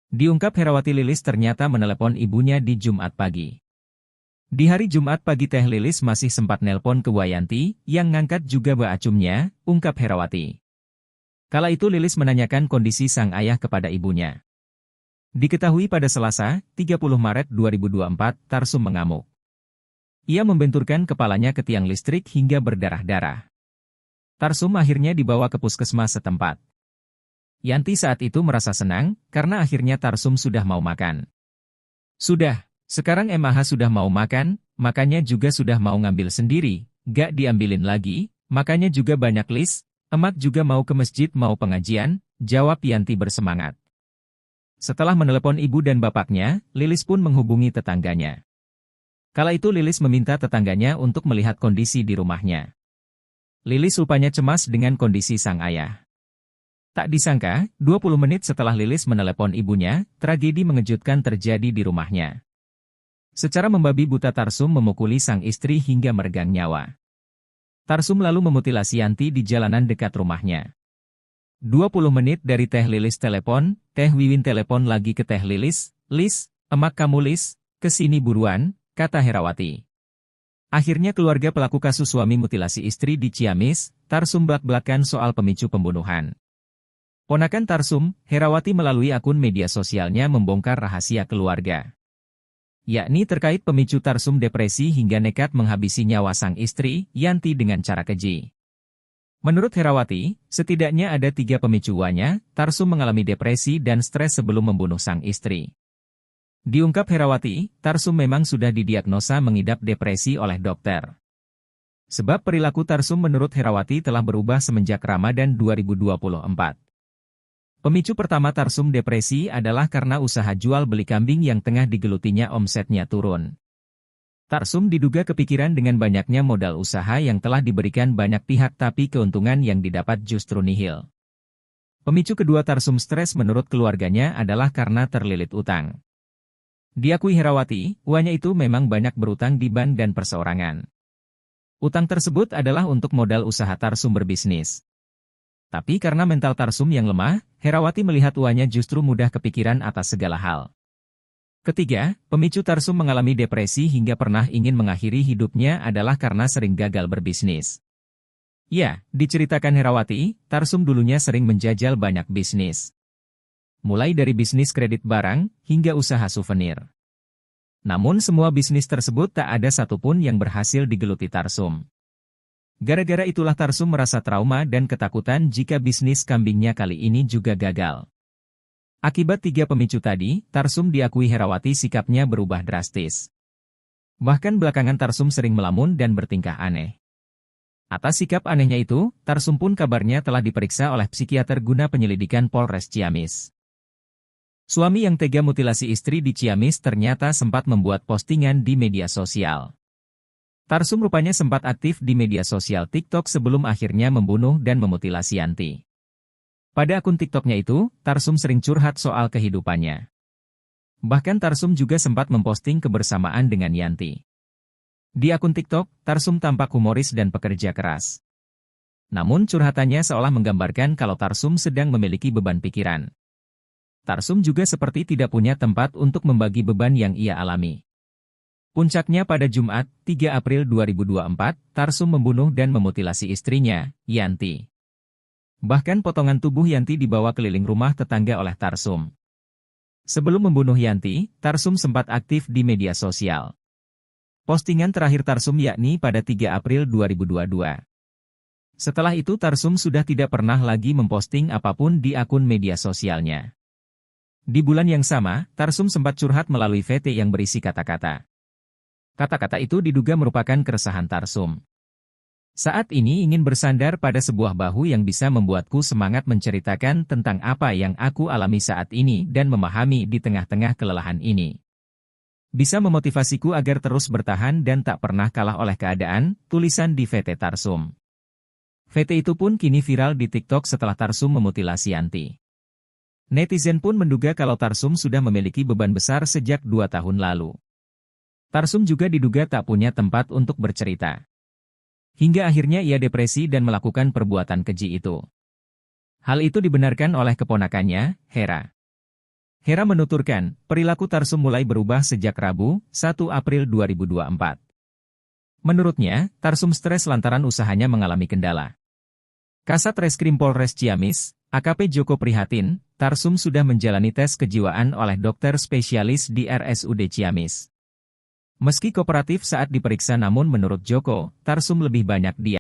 Diungkap Herawati, Lilis ternyata menelepon ibunya di Jumat pagi. Di hari Jumat pagi Teh Lilis masih sempat nelpon ke Yanti, yang ngangkat juga Mbak Acumnya, ungkap Herawati. Kala itu Lilis menanyakan kondisi sang ayah kepada ibunya. Diketahui pada Selasa, 30 Maret 2024, Tarsum mengamuk. Ia membenturkan kepalanya ke tiang listrik hingga berdarah-darah. Tarsum akhirnya dibawa ke puskesmas setempat. Yanti saat itu merasa senang, karena akhirnya Tarsum sudah mau makan. Sudah, sekarang MAH sudah mau makan, makanya juga sudah mau ngambil sendiri, gak diambilin lagi, makanya juga banyak list, emak juga mau ke masjid mau pengajian, jawab Yanti bersemangat. Setelah menelepon ibu dan bapaknya, Lilis pun menghubungi tetangganya. Kala itu Lilis meminta tetangganya untuk melihat kondisi di rumahnya. Lilis rupanya cemas dengan kondisi sang ayah. Tak disangka, 20 menit setelah Lilis menelepon ibunya, tragedi mengejutkan terjadi di rumahnya. Secara membabi buta Tarsum memukuli sang istri hingga meregang nyawa. Tarsum lalu memutilasi Yanti di jalanan dekat rumahnya. 20 menit dari Teh Lilis telepon, Teh Wiwin telepon lagi ke Teh Lilis, "Lis, emak kamu Lis, kesini buruan," kata Herawati. Akhirnya keluarga pelaku kasus suami mutilasi istri di Ciamis, Tarsum belak-belakan soal pemicu pembunuhan. Ponakan Tarsum, Herawati melalui akun media sosialnya membongkar rahasia keluarga. Yakni terkait pemicu Tarsum depresi hingga nekat menghabisi nyawa sang istri, Yanti dengan cara keji. Menurut Herawati, setidaknya ada 3 pemicuannya, Tarsum mengalami depresi dan stres sebelum membunuh sang istri. Diungkap Herawati, Tarsum memang sudah didiagnosa mengidap depresi oleh dokter. Sebab perilaku Tarsum menurut Herawati telah berubah semenjak Ramadan 2024. Pemicu pertama Tarsum depresi adalah karena usaha jual beli kambing yang tengah digelutinya omsetnya turun. Tarsum diduga kepikiran dengan banyaknya modal usaha yang telah diberikan banyak pihak tapi keuntungan yang didapat justru nihil. Pemicu kedua Tarsum stres menurut keluarganya adalah karena terlilit utang. Diakui Herawati, uangnya itu memang banyak berutang di bank dan perseorangan. Utang tersebut adalah untuk modal usaha Tarsum berbisnis. Tapi karena mental Tarsum yang lemah, Herawati melihat uangnya justru mudah kepikiran atas segala hal. Ketiga, pemicu Tarsum mengalami depresi hingga pernah ingin mengakhiri hidupnya adalah karena sering gagal berbisnis. Ya, diceritakan Herawati, Tarsum dulunya sering menjajal banyak bisnis. Mulai dari bisnis kredit barang, hingga usaha souvenir. Namun semua bisnis tersebut tak ada satupun yang berhasil digeluti Tarsum. Gara-gara itulah Tarsum merasa trauma dan ketakutan jika bisnis kambingnya kali ini juga gagal. Akibat tiga pemicu tadi, Tarsum diakui Herawati sikapnya berubah drastis. Bahkan belakangan Tarsum sering melamun dan bertingkah aneh. Atas sikap anehnya itu, Tarsum pun kabarnya telah diperiksa oleh psikiater guna penyelidikan Polres Ciamis. Suami yang tega mutilasi istri di Ciamis ternyata sempat membuat postingan di media sosial. Tarsum rupanya sempat aktif di media sosial TikTok sebelum akhirnya membunuh dan memutilasi Yanti. Pada akun TikToknya itu, Tarsum sering curhat soal kehidupannya. Bahkan Tarsum juga sempat memposting kebersamaan dengan Yanti. Di akun TikTok, Tarsum tampak humoris dan pekerja keras. Namun curhatannya seolah menggambarkan kalau Tarsum sedang memiliki beban pikiran. Tarsum juga seperti tidak punya tempat untuk membagi beban yang ia alami. Puncaknya pada Jumat, 3 April 2024, Tarsum membunuh dan memutilasi istrinya, Yanti. Bahkan potongan tubuh Yanti dibawa keliling rumah tetangga oleh Tarsum. Sebelum membunuh Yanti, Tarsum sempat aktif di media sosial. Postingan terakhir Tarsum yakni pada 3 April 2022. Setelah itu Tarsum sudah tidak pernah lagi memposting apapun di akun media sosialnya. Di bulan yang sama, Tarsum sempat curhat melalui VT yang berisi kata-kata. Kata-kata itu diduga merupakan keresahan Tarsum. Saat ini ingin bersandar pada sebuah bahu yang bisa membuatku semangat menceritakan tentang apa yang aku alami saat ini dan memahami di tengah-tengah kelelahan ini. Bisa memotivasiku agar terus bertahan dan tak pernah kalah oleh keadaan, tulisan di VT Tarsum. VT itu pun kini viral di TikTok setelah Tarsum memutilasi Yanti. Netizen pun menduga kalau Tarsum sudah memiliki beban besar sejak 2 tahun lalu. Tarsum juga diduga tak punya tempat untuk bercerita. Hingga akhirnya ia depresi dan melakukan perbuatan keji itu. Hal itu dibenarkan oleh keponakannya, Hera. Hera menuturkan, perilaku Tarsum mulai berubah sejak Rabu, 1 April 2024. Menurutnya, Tarsum stres lantaran usahanya mengalami kendala. Kasat Reskrim Polres Ciamis, AKP Joko prihatin, Tarsum sudah menjalani tes kejiwaan oleh dokter spesialis di RSUD Ciamis. Meski kooperatif saat diperiksa namun menurut Joko, Tarsum lebih banyak dia.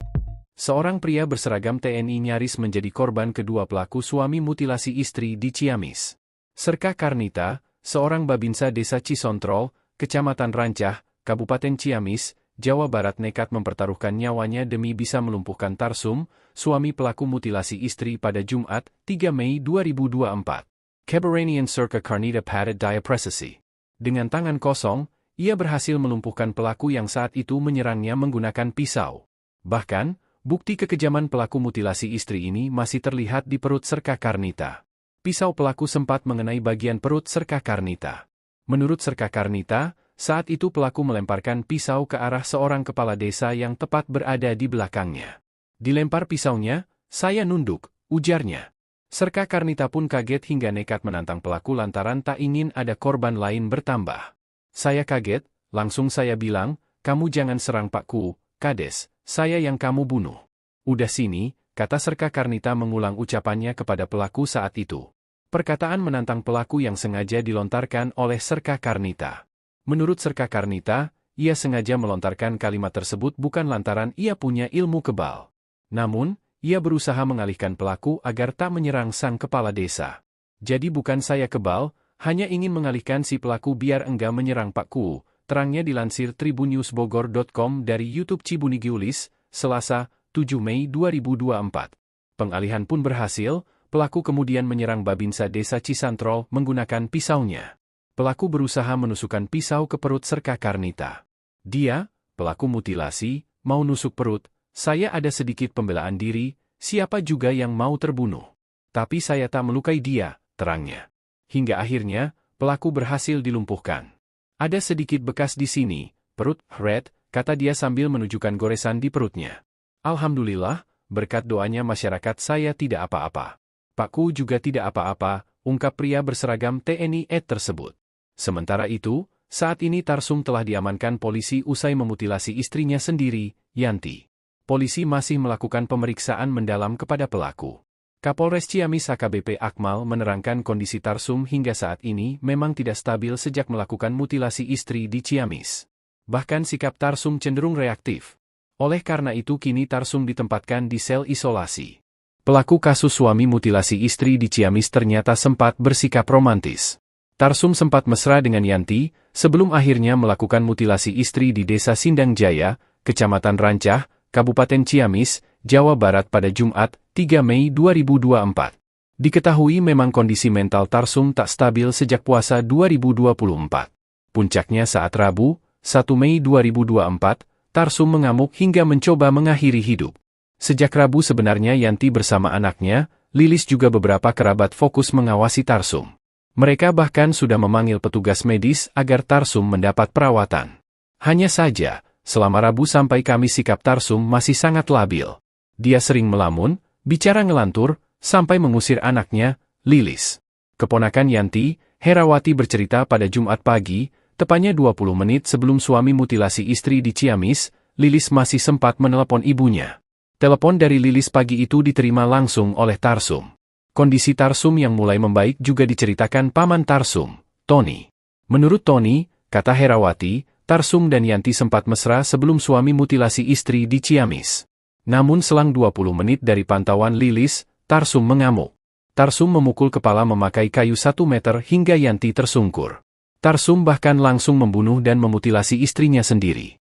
Seorang pria berseragam TNI nyaris menjadi korban kedua pelaku suami mutilasi istri di Ciamis. Serka Karnita, seorang babinsa desa Cisontrol, Kecamatan Rancah, Kabupaten Ciamis, Jawa Barat nekat mempertaruhkan nyawanya demi bisa melumpuhkan Tarsum, suami pelaku mutilasi istri pada Jumat, 3 Mei 2024. Keberanian Serka Karnita padat daya presisi. Dengan tangan kosong, ia berhasil melumpuhkan pelaku yang saat itu menyerangnya menggunakan pisau. Bahkan, bukti kekejaman pelaku mutilasi istri ini masih terlihat di perut Serka Karnita. Pisau pelaku sempat mengenai bagian perut Serka Karnita. Menurut Serka Karnita, saat itu pelaku melemparkan pisau ke arah seorang kepala desa yang tepat berada di belakangnya. Dilempar pisaunya, saya nunduk, ujarnya. Serka Karnita pun kaget hingga nekat menantang pelaku lantaran tak ingin ada korban lain bertambah. Saya kaget, langsung saya bilang, kamu jangan serang Pakku, Kades, saya yang kamu bunuh. Udah sini, kata Serka Karnita mengulang ucapannya kepada pelaku saat itu. Perkataan menantang pelaku yang sengaja dilontarkan oleh Serka Karnita. Menurut Serka Karnita, ia sengaja melontarkan kalimat tersebut bukan lantaran ia punya ilmu kebal. Namun, ia berusaha mengalihkan pelaku agar tak menyerang sang kepala desa. Jadi bukan saya kebal, hanya ingin mengalihkan si pelaku biar enggak menyerang Pakku, terangnya dilansir tribunnewsbogor.com dari YouTube Cibunigiulis, Selasa, 7 Mei 2024. Pengalihan pun berhasil, pelaku kemudian menyerang babinsa desa Cisantrol menggunakan pisaunya. Pelaku berusaha menusukkan pisau ke perut Serka Karnita. Dia, pelaku mutilasi, mau nusuk perut, saya ada sedikit pembelaan diri, siapa juga yang mau terbunuh. Tapi saya tak melukai dia, terangnya. Hingga akhirnya, pelaku berhasil dilumpuhkan. Ada sedikit bekas di sini, perut, red, kata dia sambil menunjukkan goresan di perutnya. Alhamdulillah, berkat doanya masyarakat saya tidak apa-apa. Pakku juga tidak apa-apa, ungkap pria berseragam TNI tersebut. Sementara itu, saat ini Tarsum telah diamankan polisi usai memutilasi istrinya sendiri, Yanti. Polisi masih melakukan pemeriksaan mendalam kepada pelaku. Kapolres Ciamis AKBP Akmal menerangkan kondisi Tarsum hingga saat ini memang tidak stabil sejak melakukan mutilasi istri di Ciamis. Bahkan sikap Tarsum cenderung reaktif. Oleh karena itu kini Tarsum ditempatkan di sel isolasi. Pelaku kasus suami mutilasi istri di Ciamis ternyata sempat bersikap romantis. Tarsum sempat mesra dengan Yanti, sebelum akhirnya melakukan mutilasi istri di Desa Sindang Jaya, Kecamatan Rancah, Kabupaten Ciamis, Jawa Barat pada Jumat, 3 Mei 2024. Diketahui memang kondisi mental Tarsum tak stabil sejak puasa 2024. Puncaknya saat Rabu, 1 Mei 2024, Tarsum mengamuk hingga mencoba mengakhiri hidup. Sejak Rabu sebenarnya Yanti bersama anaknya, Lilis juga beberapa kerabat fokus mengawasi Tarsum. Mereka bahkan sudah memanggil petugas medis agar Tarsum mendapat perawatan. Hanya saja, selama Rabu sampai Kamis sikap Tarsum masih sangat labil. Dia sering melamun, bicara ngelantur, sampai mengusir anaknya, Lilis. Keponakan Yanti, Herawati bercerita pada Jumat pagi, tepatnya 20 menit sebelum suami mutilasi istri di Ciamis, Lilis masih sempat menelepon ibunya. Telepon dari Lilis pagi itu diterima langsung oleh Tarsum. Kondisi Tarsum yang mulai membaik juga diceritakan paman Tarsum, Tony. Menurut Tony, kata Herawati, Tarsum dan Yanti sempat mesra sebelum suami mutilasi istri di Ciamis. Namun selang 20 menit dari pantauan Lilis, Tarsum mengamuk. Tarsum memukul kepala memakai kayu 1 meter hingga Yanti tersungkur. Tarsum bahkan langsung membunuh dan memutilasi istrinya sendiri.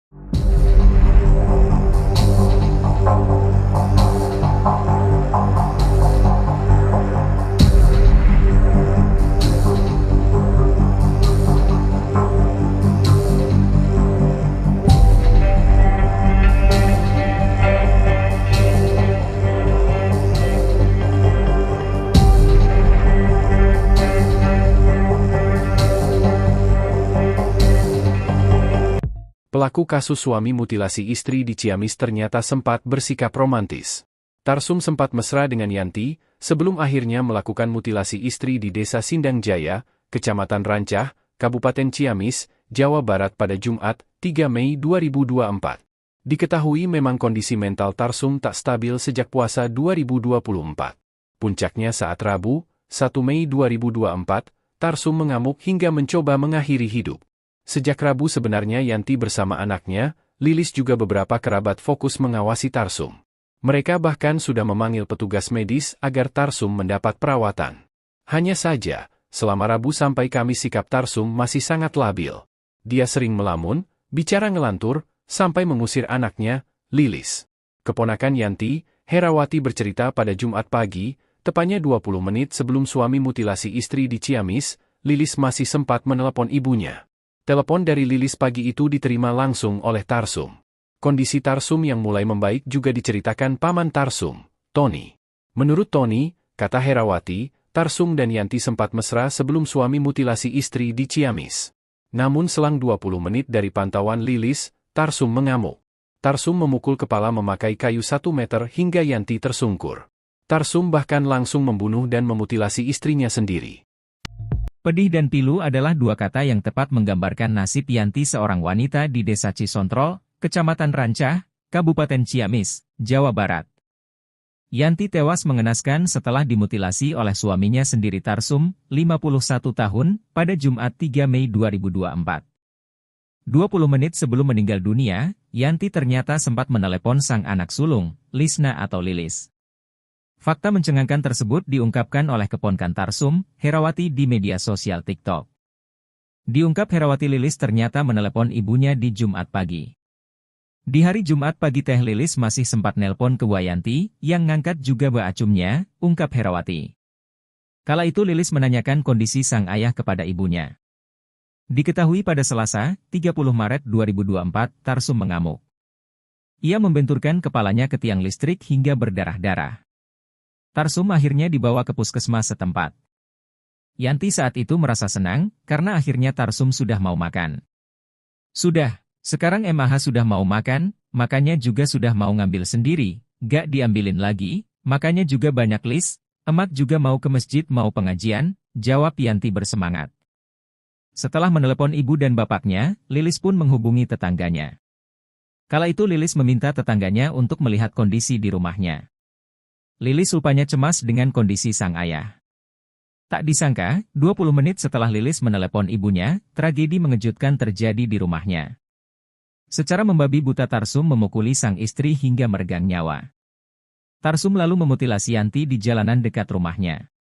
Pelaku kasus suami mutilasi istri di Ciamis ternyata sempat bersikap romantis. Tarsum sempat mesra dengan Yanti, sebelum akhirnya melakukan mutilasi istri di Desa Sindang Jaya, Kecamatan Rancah, Kabupaten Ciamis, Jawa Barat pada Jumat, 3 Mei 2024. Diketahui memang kondisi mental Tarsum tak stabil sejak puasa 2024. Puncaknya saat Rabu, 1 Mei 2024, Tarsum mengamuk hingga mencoba mengakhiri hidup. Sejak Rabu sebenarnya Yanti bersama anaknya, Lilis juga beberapa kerabat fokus mengawasi Tarsum. Mereka bahkan sudah memanggil petugas medis agar Tarsum mendapat perawatan. Hanya saja, selama Rabu sampai Kamis sikap Tarsum masih sangat labil. Dia sering melamun, bicara ngelantur, sampai mengusir anaknya, Lilis. Keponakan Yanti, Herawati bercerita pada Jumat pagi, tepatnya 20 menit sebelum suami mutilasi istri di Ciamis, Lilis masih sempat menelepon ibunya. Telepon dari Lilis pagi itu diterima langsung oleh Tarsum. Kondisi Tarsum yang mulai membaik juga diceritakan paman Tarsum, Tony. Menurut Tony, kata Herawati, Tarsum dan Yanti sempat mesra sebelum suami mutilasi istri di Ciamis. Namun selang 20 menit dari pantauan Lilis, Tarsum mengamuk. Tarsum memukul kepala memakai kayu 1 meter hingga Yanti tersungkur. Tarsum bahkan langsung membunuh dan memutilasi istrinya sendiri. Pedih dan pilu adalah dua kata yang tepat menggambarkan nasib Yanti, seorang wanita di Desa Cisontrol, Kecamatan Rancah, Kabupaten Ciamis, Jawa Barat. Yanti tewas mengenaskan setelah dimutilasi oleh suaminya sendiri Tarsum, 51 tahun, pada Jumat 3 Mei 2024. 20 menit sebelum meninggal dunia, Yanti ternyata sempat menelepon sang anak sulung, Lisna atau Lilis. Fakta mencengangkan tersebut diungkapkan oleh keponakan Tarsum, Herawati di media sosial TikTok. Diungkap Herawati, Lilis ternyata menelepon ibunya di Jumat pagi. Di hari Jumat pagi Teh Lilis masih sempat nelpon ke Yanti, yang ngangkat juga acumnya, ungkap Herawati. Kala itu Lilis menanyakan kondisi sang ayah kepada ibunya. Diketahui pada Selasa, 30 Maret 2024, Tarsum mengamuk. Ia membenturkan kepalanya ke tiang listrik hingga berdarah-darah. Tarsum akhirnya dibawa ke puskesmas setempat. Yanti saat itu merasa senang, karena akhirnya Tarsum sudah mau makan. Sudah, sekarang MAH sudah mau makan, makanya juga sudah mau ngambil sendiri, gak diambilin lagi, makanya juga banyak list, emak juga mau ke masjid mau pengajian, jawab Yanti bersemangat. Setelah menelepon ibu dan bapaknya, Lilis pun menghubungi tetangganya. Kala itu Lilis meminta tetangganya untuk melihat kondisi di rumahnya. Lilis rupanya cemas dengan kondisi sang ayah. Tak disangka, 20 menit setelah Lilis menelepon ibunya, tragedi mengejutkan terjadi di rumahnya. Secara membabi buta Tarsum memukuli sang istri hingga meregang nyawa. Tarsum lalu memutilasi Yanti di jalanan dekat rumahnya.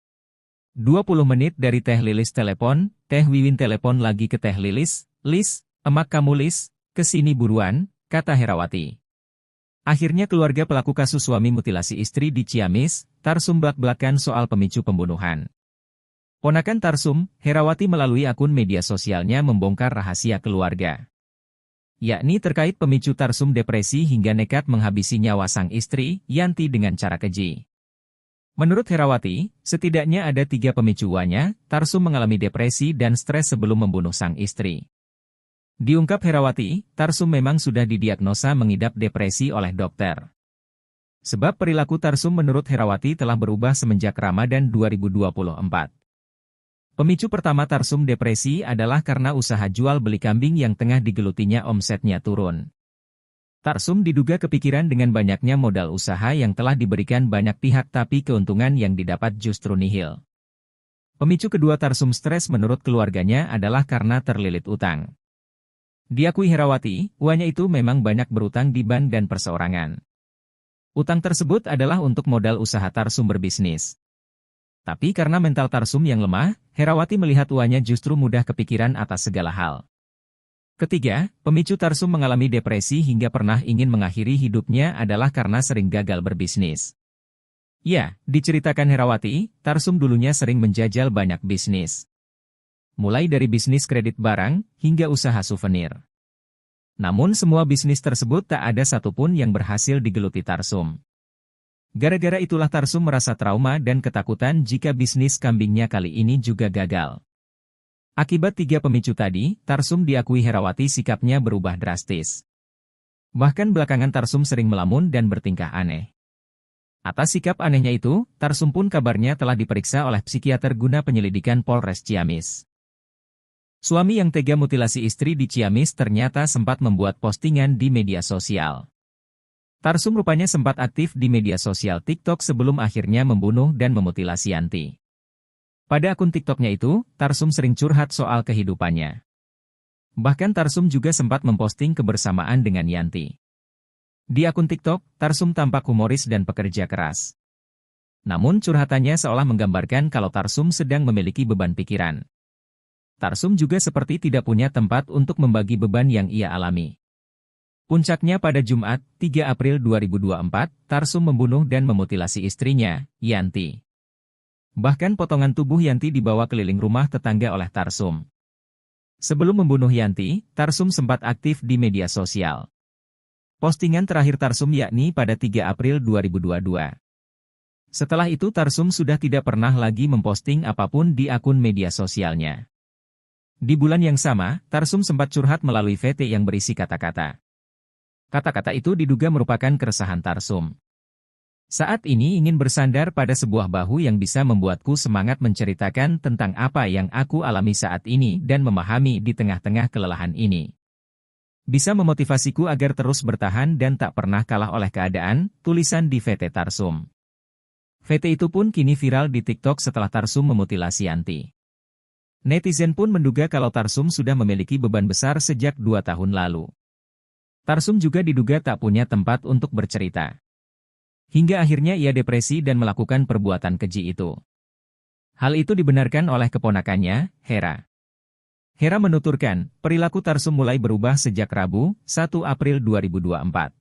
20 menit dari Teh Lilis telepon, Teh Wiwin telepon lagi ke Teh Lilis, "Lis, emak kamu Lis, kesini buruan," kata Herawati. Akhirnya keluarga pelaku kasus suami mutilasi istri di Ciamis, Tarsum belak-belakan soal pemicu pembunuhan. Ponakan Tarsum, Herawati melalui akun media sosialnya membongkar rahasia keluarga. Yakni terkait pemicu Tarsum depresi hingga nekat menghabisi nyawa sang istri, Yanti dengan cara keji. Menurut Herawati, setidaknya ada 3 pemicuannya, Tarsum mengalami depresi dan stres sebelum membunuh sang istri. Diungkap Herawati, Tarsum memang sudah didiagnosa mengidap depresi oleh dokter. Sebab perilaku Tarsum menurut Herawati telah berubah semenjak Ramadan 2024. Pemicu pertama Tarsum depresi adalah karena usaha jual beli kambing yang tengah digelutinya omsetnya turun. Tarsum diduga kepikiran dengan banyaknya modal usaha yang telah diberikan banyak pihak tapi keuntungan yang didapat justru nihil. Pemicu kedua Tarsum stres menurut keluarganya adalah karena terlilit utang. Diakui Herawati, uangnya itu memang banyak berutang di bank dan perseorangan. Utang tersebut adalah untuk modal usaha Tarsum berbisnis. Tapi karena mental Tarsum yang lemah, Herawati melihat uangnya justru mudah kepikiran atas segala hal. Ketiga, pemicu Tarsum mengalami depresi hingga pernah ingin mengakhiri hidupnya adalah karena sering gagal berbisnis. Ya, diceritakan Herawati, Tarsum dulunya sering menjajal banyak bisnis. Mulai dari bisnis kredit barang, hingga usaha souvenir. Namun semua bisnis tersebut tak ada satupun yang berhasil digeluti Tarsum. Gara-gara itulah Tarsum merasa trauma dan ketakutan jika bisnis kambingnya kali ini juga gagal. Akibat 3 pemicu tadi, Tarsum diakui Herawati sikapnya berubah drastis. Bahkan belakangan Tarsum sering melamun dan bertingkah aneh. Atas sikap anehnya itu, Tarsum pun kabarnya telah diperiksa oleh psikiater guna penyelidikan Polres Ciamis. Suami yang tega mutilasi istri di Ciamis ternyata sempat membuat postingan di media sosial. Tarsum rupanya sempat aktif di media sosial TikTok sebelum akhirnya membunuh dan memutilasi Yanti. Pada akun TikToknya itu, Tarsum sering curhat soal kehidupannya. Bahkan Tarsum juga sempat memposting kebersamaan dengan Yanti. Di akun TikTok, Tarsum tampak humoris dan pekerja keras. Namun curhatannya seolah menggambarkan kalau Tarsum sedang memiliki beban pikiran. Tarsum juga seperti tidak punya tempat untuk membagi beban yang ia alami. Puncaknya pada Jumat, 3 April 2024, Tarsum membunuh dan memutilasi istrinya, Yanti. Bahkan potongan tubuh Yanti dibawa keliling rumah tetangga oleh Tarsum. Sebelum membunuh Yanti, Tarsum sempat aktif di media sosial. Postingan terakhir Tarsum yakni pada 3 April 2022. Setelah itu Tarsum sudah tidak pernah lagi memposting apapun di akun media sosialnya. Di bulan yang sama, Tarsum sempat curhat melalui VT yang berisi kata-kata. Kata-kata itu diduga merupakan keresahan Tarsum. Saat ini ingin bersandar pada sebuah bahu yang bisa membuatku semangat menceritakan tentang apa yang aku alami saat ini dan memahami di tengah-tengah kelelahan ini. Bisa memotivasiku agar terus bertahan dan tak pernah kalah oleh keadaan, tulisan di VT Tarsum. VT itu pun kini viral di TikTok setelah Tarsum memutilasi Yanti. Netizen pun menduga kalau Tarsum sudah memiliki beban besar sejak 2 tahun lalu. Tarsum juga diduga tak punya tempat untuk bercerita. Hingga akhirnya ia depresi dan melakukan perbuatan keji itu. Hal itu dibenarkan oleh keponakannya, Hera. Hera menuturkan, perilaku Tarsum mulai berubah sejak Rabu, 1 April 2024.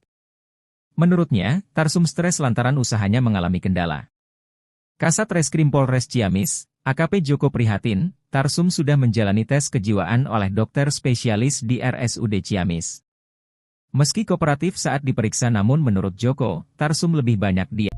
Menurutnya, Tarsum stres lantaran usahanya mengalami kendala. Kasat Reskrim Polres Ciamis, AKP Joko prihatin, Tarsum sudah menjalani tes kejiwaan oleh dokter spesialis di RSUD Ciamis. Meski kooperatif saat diperiksa namun menurut Joko, Tarsum lebih banyak dia.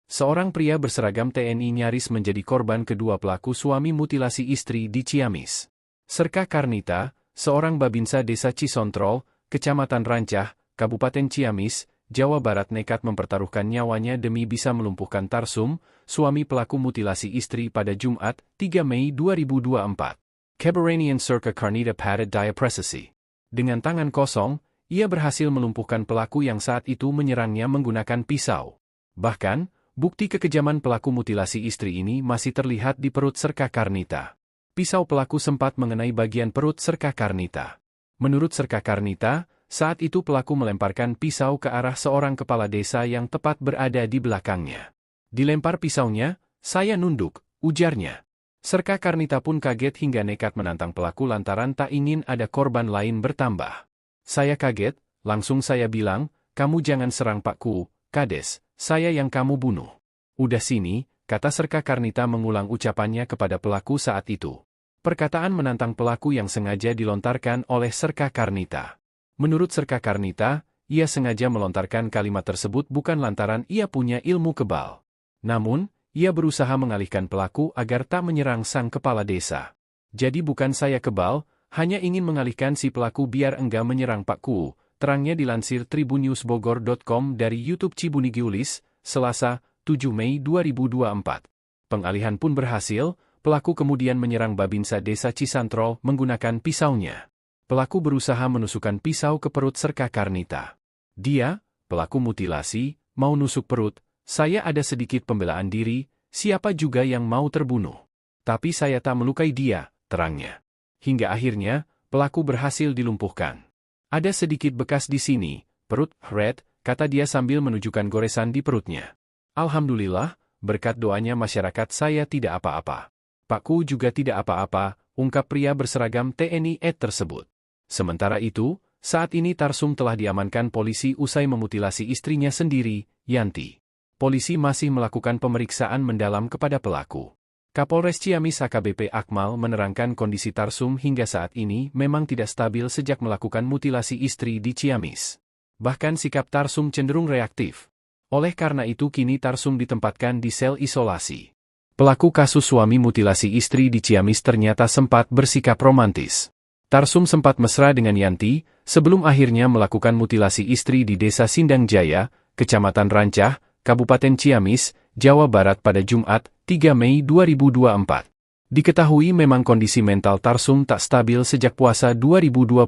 Seorang pria berseragam TNI nyaris menjadi korban kedua pelaku suami mutilasi istri di Ciamis. Serka Karnita, seorang babinsa desa Cisontrol, Kecamatan Rancah, Kabupaten Ciamis, Jawa Barat nekat mempertaruhkan nyawanya demi bisa melumpuhkan Tarsum, suami pelaku mutilasi istri pada Jumat, 3 Mei 2024. Keberanian Serka Karnita padat daya presisi. Dengan tangan kosong, ia berhasil melumpuhkan pelaku yang saat itu menyerangnya menggunakan pisau. Bahkan, bukti kekejaman pelaku mutilasi istri ini masih terlihat di perut Serka Karnita. Pisau pelaku sempat mengenai bagian perut Serka Karnita. Menurut Serka Karnita, Saat itu pelaku melemparkan pisau ke arah seorang kepala desa yang tepat berada di belakangnya. Dilempar pisaunya, saya nunduk, ujarnya. Serka Karnita pun kaget hingga nekat menantang pelaku lantaran tak ingin ada korban lain bertambah. Saya kaget, langsung saya bilang, kamu jangan serang Pakku, Kades, saya yang kamu bunuh. Udah sini, kata Serka Karnita mengulang ucapannya kepada pelaku saat itu. Perkataan menantang pelaku yang sengaja dilontarkan oleh Serka Karnita. Menurut Serka Karnita, ia sengaja melontarkan kalimat tersebut bukan lantaran ia punya ilmu kebal. Namun, ia berusaha mengalihkan pelaku agar tak menyerang sang kepala desa. Jadi bukan saya kebal, hanya ingin mengalihkan si pelaku biar enggak menyerang Pakku, terangnya dilansir tribunnewsbogor.com dari YouTube Cibuni Giulis, Selasa, 7 Mei 2024. Pengalihan pun berhasil, pelaku kemudian menyerang Babinsa Desa Cisantrol menggunakan pisaunya. Pelaku berusaha menusukkan pisau ke perut Serka Karnita. Dia, pelaku mutilasi, mau nusuk perut, saya ada sedikit pembelaan diri, siapa juga yang mau terbunuh. Tapi saya tak melukai dia, terangnya. Hingga akhirnya, pelaku berhasil dilumpuhkan. Ada sedikit bekas di sini, perut, red, kata dia sambil menunjukkan goresan di perutnya. Alhamdulillah, berkat doanya masyarakat saya tidak apa-apa. Pakku juga tidak apa-apa, ungkap pria berseragam TNI tersebut. Sementara itu, saat ini Tarsum telah diamankan polisi usai memutilasi istrinya sendiri, Yanti. Polisi masih melakukan pemeriksaan mendalam kepada pelaku. Kapolres Ciamis AKBP Akmal menerangkan kondisi Tarsum hingga saat ini memang tidak stabil sejak melakukan mutilasi istri di Ciamis. Bahkan sikap Tarsum cenderung reaktif. Oleh karena itu kini Tarsum ditempatkan di sel isolasi. Pelaku kasus suami mutilasi istri di Ciamis ternyata sempat bersikap romantis. Tarsum sempat mesra dengan Yanti, sebelum akhirnya melakukan mutilasi istri di Desa Sindang Jaya, Kecamatan Rancah, Kabupaten Ciamis, Jawa Barat pada Jumat, 3 Mei 2024. Diketahui memang kondisi mental Tarsum tak stabil sejak puasa 2024.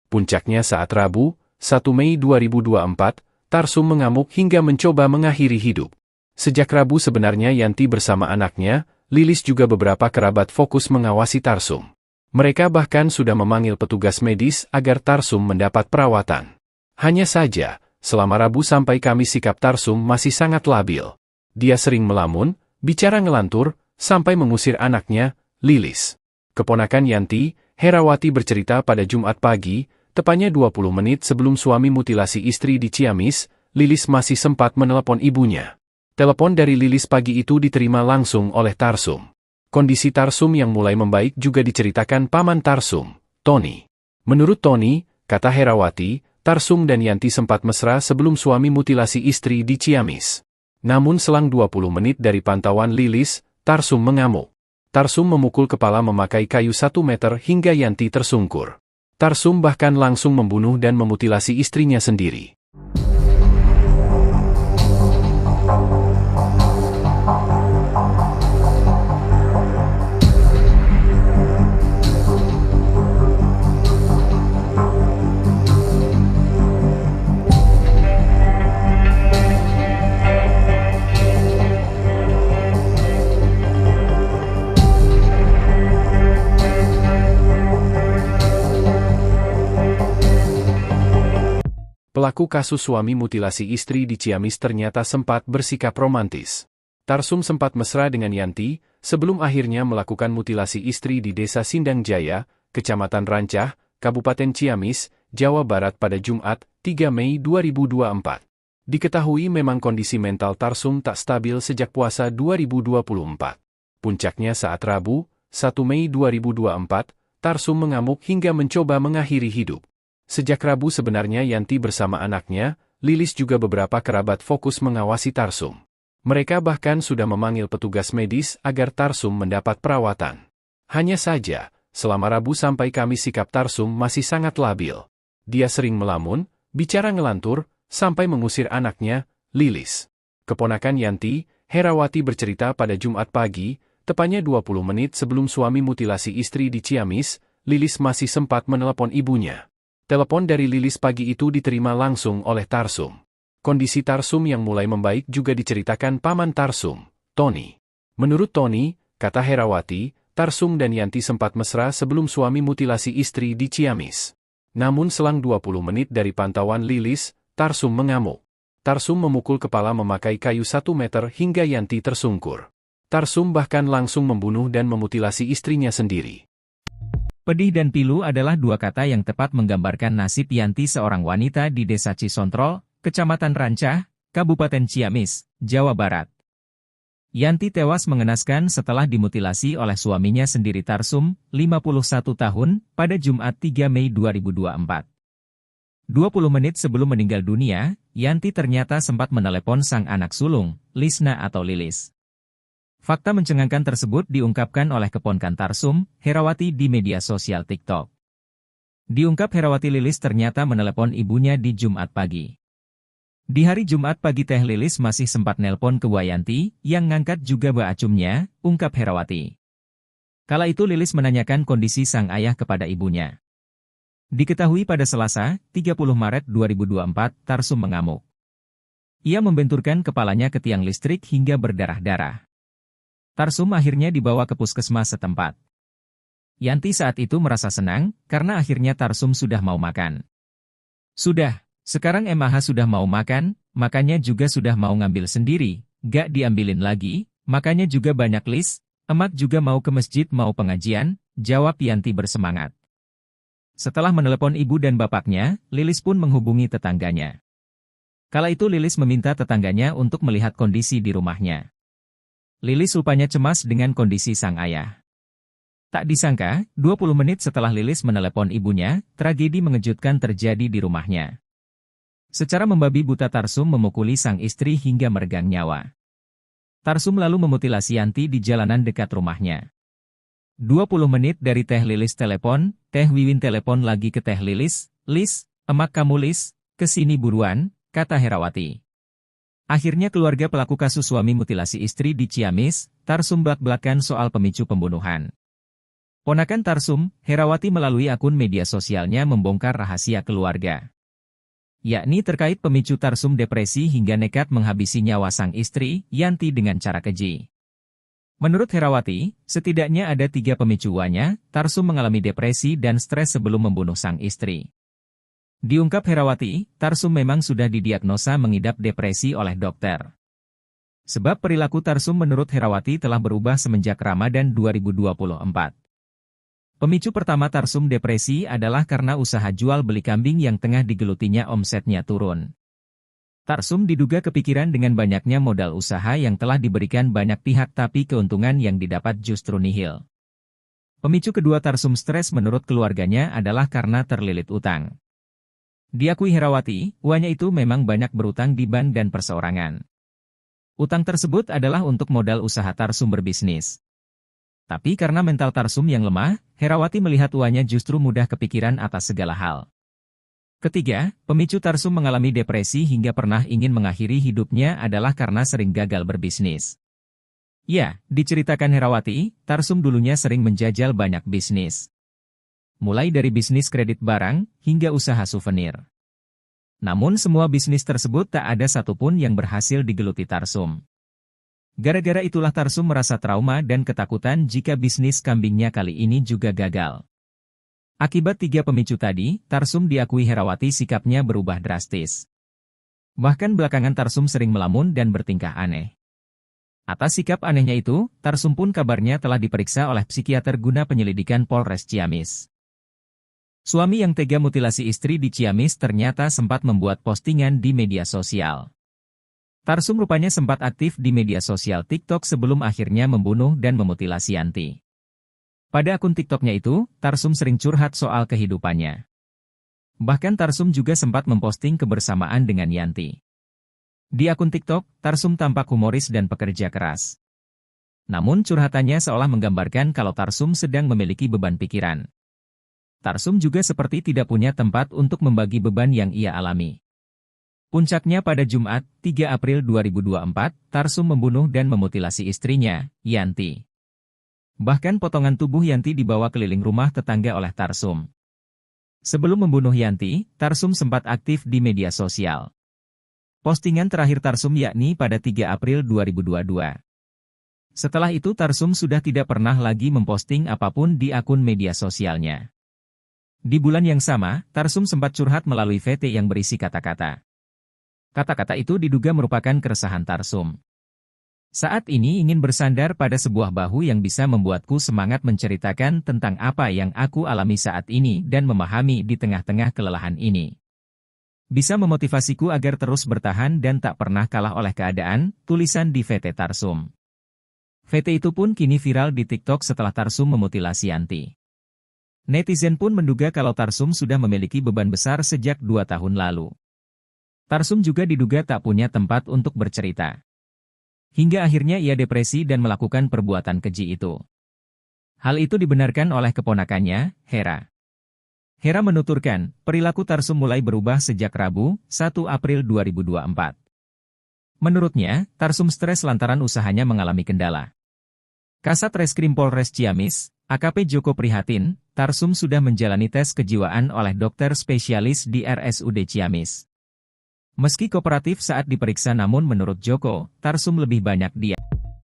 Puncaknya saat Rabu, 1 Mei 2024, Tarsum mengamuk hingga mencoba mengakhiri hidup. Sejak Rabu sebenarnya Yanti bersama anaknya, Lilis juga beberapa kerabat fokus mengawasi Tarsum. Mereka bahkan sudah memanggil petugas medis agar Tarsum mendapat perawatan. Hanya saja, selama Rabu sampai Kamis sikap Tarsum masih sangat labil. Dia sering melamun, bicara ngelantur, sampai mengusir anaknya, Lilis. Keponakan Yanti, Herawati bercerita pada Jumat pagi, tepatnya 20 menit sebelum suami mutilasi istri di Ciamis, Lilis masih sempat menelepon ibunya. Telepon dari Lilis pagi itu diterima langsung oleh Tarsum. Kondisi Tarsum yang mulai membaik juga diceritakan paman Tarsum, Tony. Menurut Tony, kata Herawati, Tarsum dan Yanti sempat mesra sebelum suami mutilasi istri di Ciamis. Namun selang 20 menit dari pantauan Lilis, Tarsum mengamuk. Tarsum memukul kepala memakai kayu 1 meter hingga Yanti tersungkur. Tarsum bahkan langsung membunuh dan memutilasi istrinya sendiri. Pelaku kasus suami mutilasi istri di Ciamis ternyata sempat bersikap romantis. Tarsum sempat mesra dengan Yanti, sebelum akhirnya melakukan mutilasi istri di Desa Sindang Jaya, Kecamatan Rancah, Kabupaten Ciamis, Jawa Barat pada Jumat, 3 Mei 2024. Diketahui memang kondisi mental Tarsum tak stabil sejak puasa 2024. Puncaknya saat Rabu, 1 Mei 2024, Tarsum mengamuk hingga mencoba mengakhiri hidup. Sejak Rabu sebenarnya Yanti bersama anaknya, Lilis juga beberapa kerabat fokus mengawasi Tarsum. Mereka bahkan sudah memanggil petugas medis agar Tarsum mendapat perawatan. Hanya saja, selama Rabu sampai Kamis sikap Tarsum masih sangat labil. Dia sering melamun, bicara ngelantur, sampai mengusir anaknya, Lilis. Keponakan Yanti, Herawati bercerita pada Jumat pagi, tepatnya 20 menit sebelum suami mutilasi istri di Ciamis, Lilis masih sempat menelepon ibunya. Telepon dari Lilis pagi itu diterima langsung oleh Tarsum. Kondisi Tarsum yang mulai membaik juga diceritakan paman Tarsum, Tony. Menurut Tony, kata Herawati, Tarsum dan Yanti sempat mesra sebelum suami mutilasi istri di Ciamis. Namun selang 20 menit dari pantauan Lilis, Tarsum mengamuk. Tarsum memukul kepala memakai kayu 1 meter hingga Yanti tersungkur. Tarsum bahkan langsung membunuh dan memutilasi istrinya sendiri. Pedih dan pilu adalah dua kata yang tepat menggambarkan nasib Yanti, seorang wanita di Desa Cisontrol, Kecamatan Rancah, Kabupaten Ciamis, Jawa Barat. Yanti tewas mengenaskan setelah dimutilasi oleh suaminya sendiri Tarsum, 51 tahun, pada Jumat 3 Mei 2024. 20 menit sebelum meninggal dunia, Yanti ternyata sempat menelepon sang anak sulung, Lisna atau Lilis. Fakta mencengangkan tersebut diungkapkan oleh keponakan Tarsum, Herawati, di media sosial TikTok. Diungkap Herawati, Lilis ternyata menelepon ibunya di Jumat pagi. Di hari Jumat pagi Teh Lilis masih sempat nelpon ke Yanti, yang ngangkat juga Mbak Acumnya, ungkap Herawati. Kala itu Lilis menanyakan kondisi sang ayah kepada ibunya. Diketahui pada Selasa, 30 Maret 2024, Tarsum mengamuk. Ia membenturkan kepalanya ke tiang listrik hingga berdarah-darah. Tarsum akhirnya dibawa ke puskesmas setempat. Yanti saat itu merasa senang, karena akhirnya Tarsum sudah mau makan. Sudah, sekarang MAH sudah mau makan, makanya juga sudah mau ngambil sendiri, gak diambilin lagi, makanya juga banyak list, emak juga mau ke masjid mau pengajian, jawab Yanti bersemangat. Setelah menelepon ibu dan bapaknya, Lilis pun menghubungi tetangganya. Kala itu Lilis meminta tetangganya untuk melihat kondisi di rumahnya. Lilis rupanya cemas dengan kondisi sang ayah. Tak disangka, 20 menit setelah Lilis menelepon ibunya, tragedi mengejutkan terjadi di rumahnya. Secara membabi buta Tarsum memukuli sang istri hingga meregang nyawa. Tarsum lalu memutilasi Yanti di jalanan dekat rumahnya. 20 menit dari Teh Lilis telepon, Teh Wiwin telepon lagi ke Teh Lilis, "Lis, emak kamu Lis, kesini buruan," kata Herawati. Akhirnya keluarga pelaku kasus suami mutilasi istri di Ciamis, Tarsum belak-belakan soal pemicu pembunuhan. Ponakan Tarsum, Herawati melalui akun media sosialnya membongkar rahasia keluarga. Yakni terkait pemicu Tarsum depresi hingga nekat menghabisi nyawa sang istri, Yanti dengan cara keji. Menurut Herawati, setidaknya ada 3 pemicuannya. Tarsum mengalami depresi dan stres sebelum membunuh sang istri. Diungkap Herawati, Tarsum memang sudah didiagnosa mengidap depresi oleh dokter. Sebab perilaku Tarsum menurut Herawati telah berubah semenjak Ramadan 2024. Pemicu pertama Tarsum depresi adalah karena usaha jual beli kambing yang tengah digelutinya omsetnya turun. Tarsum diduga kepikiran dengan banyaknya modal usaha yang telah diberikan banyak pihak tapi keuntungan yang didapat justru nihil. Pemicu kedua Tarsum stres menurut keluarganya adalah karena terlilit utang. Diakui Herawati, uangnya itu memang banyak berutang di bank dan perseorangan. Utang tersebut adalah untuk modal usaha Tarsum berbisnis. Tapi karena mental Tarsum yang lemah, Herawati melihat uangnya justru mudah kepikiran atas segala hal. Ketiga, pemicu Tarsum mengalami depresi hingga pernah ingin mengakhiri hidupnya adalah karena sering gagal berbisnis. Ya, diceritakan Herawati, Tarsum dulunya sering menjajal banyak bisnis. Mulai dari bisnis kredit barang, hingga usaha souvenir. Namun semua bisnis tersebut tak ada satupun yang berhasil digeluti Tarsum. Gara-gara itulah Tarsum merasa trauma dan ketakutan jika bisnis kambingnya kali ini juga gagal. Akibat 3 pemicu tadi, Tarsum diakui Herawati sikapnya berubah drastis. Bahkan belakangan Tarsum sering melamun dan bertingkah aneh. Atas sikap anehnya itu, Tarsum pun kabarnya telah diperiksa oleh psikiater guna penyelidikan Polres Ciamis. Suami yang tega mutilasi istri di Ciamis ternyata sempat membuat postingan di media sosial. Tarsum rupanya sempat aktif di media sosial TikTok sebelum akhirnya membunuh dan memutilasi Yanti. Pada akun TikToknya itu, Tarsum sering curhat soal kehidupannya. Bahkan Tarsum juga sempat memposting kebersamaan dengan Yanti. Di akun TikTok, Tarsum tampak humoris dan pekerja keras. Namun curhatannya seolah menggambarkan kalau Tarsum sedang memiliki beban pikiran. Tarsum juga seperti tidak punya tempat untuk membagi beban yang ia alami. Puncaknya pada Jumat, 3 April 2024, Tarsum membunuh dan memutilasi istrinya, Yanti. Bahkan potongan tubuh Yanti dibawa keliling rumah tetangga oleh Tarsum. Sebelum membunuh Yanti, Tarsum sempat aktif di media sosial. Postingan terakhir Tarsum yakni pada 3 April 2022. Setelah itu Tarsum sudah tidak pernah lagi memposting apapun di akun media sosialnya. Di bulan yang sama, Tarsum sempat curhat melalui VT yang berisi kata-kata. Kata-kata itu diduga merupakan keresahan Tarsum. Saat ini ingin bersandar pada sebuah bahu yang bisa membuatku semangat menceritakan tentang apa yang aku alami saat ini dan memahami di tengah-tengah kelelahan ini. Bisa memotivasiku agar terus bertahan dan tak pernah kalah oleh keadaan, tulisan di VT Tarsum. VT itu pun kini viral di TikTok setelah Tarsum memutilasi Yanti. Netizen pun menduga kalau Tarsum sudah memiliki beban besar sejak 2 tahun lalu. Tarsum juga diduga tak punya tempat untuk bercerita. Hingga akhirnya ia depresi dan melakukan perbuatan keji itu. Hal itu dibenarkan oleh keponakannya, Hera. Hera menuturkan, perilaku Tarsum mulai berubah sejak Rabu, 1 April 2024. Menurutnya, Tarsum stres lantaran usahanya mengalami kendala. Kasat Reskrim Polres Ciamis, AKP Joko prihatin, Tarsum sudah menjalani tes kejiwaan oleh dokter spesialis di RSUD Ciamis. Meski kooperatif saat diperiksa namun menurut Joko, Tarsum lebih banyak dia.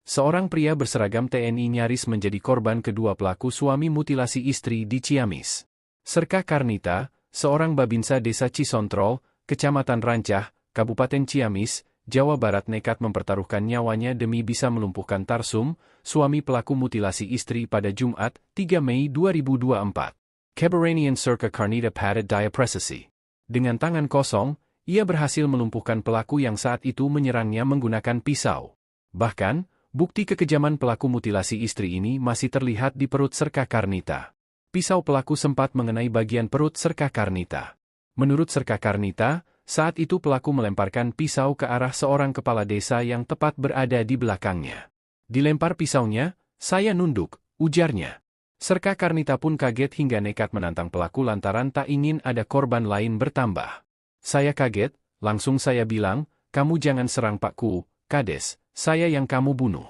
Seorang pria berseragam TNI nyaris menjadi korban kedua pelaku suami mutilasi istri di Ciamis. Serka Karnita, seorang babinsa desa Cisontrol, Kecamatan Rancah, Kabupaten Ciamis, Jawa Barat nekat mempertaruhkan nyawanya demi bisa melumpuhkan Tarsum, suami pelaku mutilasi istri pada Jumat, 3 Mei 2024. Keberanian Serka Karnita padat daya presisi. Dengan tangan kosong, ia berhasil melumpuhkan pelaku yang saat itu menyerangnya menggunakan pisau. Bahkan, bukti kekejaman pelaku mutilasi istri ini masih terlihat di perut Serka Karnita. Pisau pelaku sempat mengenai bagian perut Serka Karnita. Menurut Serka Karnita, saat itu pelaku melemparkan pisau ke arah seorang kepala desa yang tepat berada di belakangnya. Dilempar pisaunya, saya nunduk, ujarnya. Serka Karnita pun kaget hingga nekat menantang pelaku lantaran tak ingin ada korban lain bertambah. Saya kaget, langsung saya bilang, kamu jangan serang Pakku, Kades, saya yang kamu bunuh.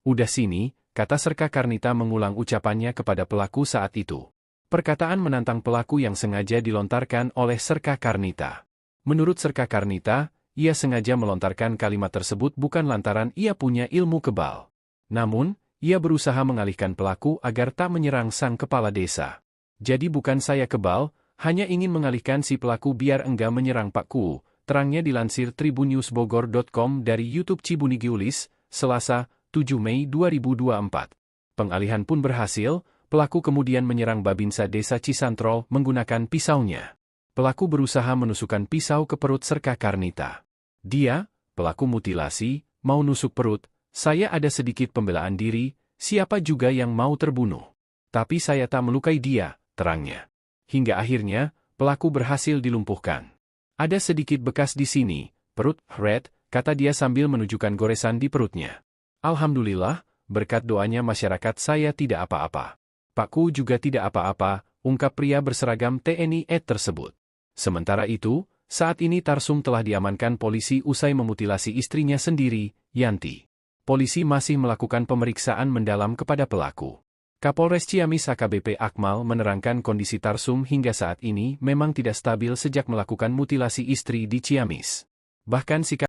Udah sini, kata Serka Karnita mengulang ucapannya kepada pelaku saat itu. Perkataan menantang pelaku yang sengaja dilontarkan oleh Serka Karnita. Menurut Serka Karnita, ia sengaja melontarkan kalimat tersebut bukan lantaran ia punya ilmu kebal. Namun, ia berusaha mengalihkan pelaku agar tak menyerang sang kepala desa. Jadi bukan saya kebal, hanya ingin mengalihkan si pelaku biar enggak menyerang Pakku, terangnya dilansir tribunnewsbogor.com dari YouTube Cibunigi Ulis, Selasa, 7 Mei 2024. Pengalihan pun berhasil, pelaku kemudian menyerang babinsa desa Cisantrol menggunakan pisaunya. Pelaku berusaha menusukkan pisau ke perut Serka Karnita. Dia, pelaku mutilasi, mau nusuk perut, saya ada sedikit pembelaan diri, siapa juga yang mau terbunuh. Tapi saya tak melukai dia, terangnya. Hingga akhirnya, pelaku berhasil dilumpuhkan. Ada sedikit bekas di sini, perut, red, kata dia sambil menunjukkan goresan di perutnya. Alhamdulillah, berkat doanya masyarakat saya tidak apa-apa. Pakku juga tidak apa-apa, ungkap pria berseragam TNI tersebut. Sementara itu, saat ini Tarsum telah diamankan polisi usai memutilasi istrinya sendiri, Yanti. Polisi masih melakukan pemeriksaan mendalam kepada pelaku. Kapolres Ciamis AKBP Akmal menerangkan kondisi Tarsum hingga saat ini memang tidak stabil sejak melakukan mutilasi istri di Ciamis. Bahkan sikap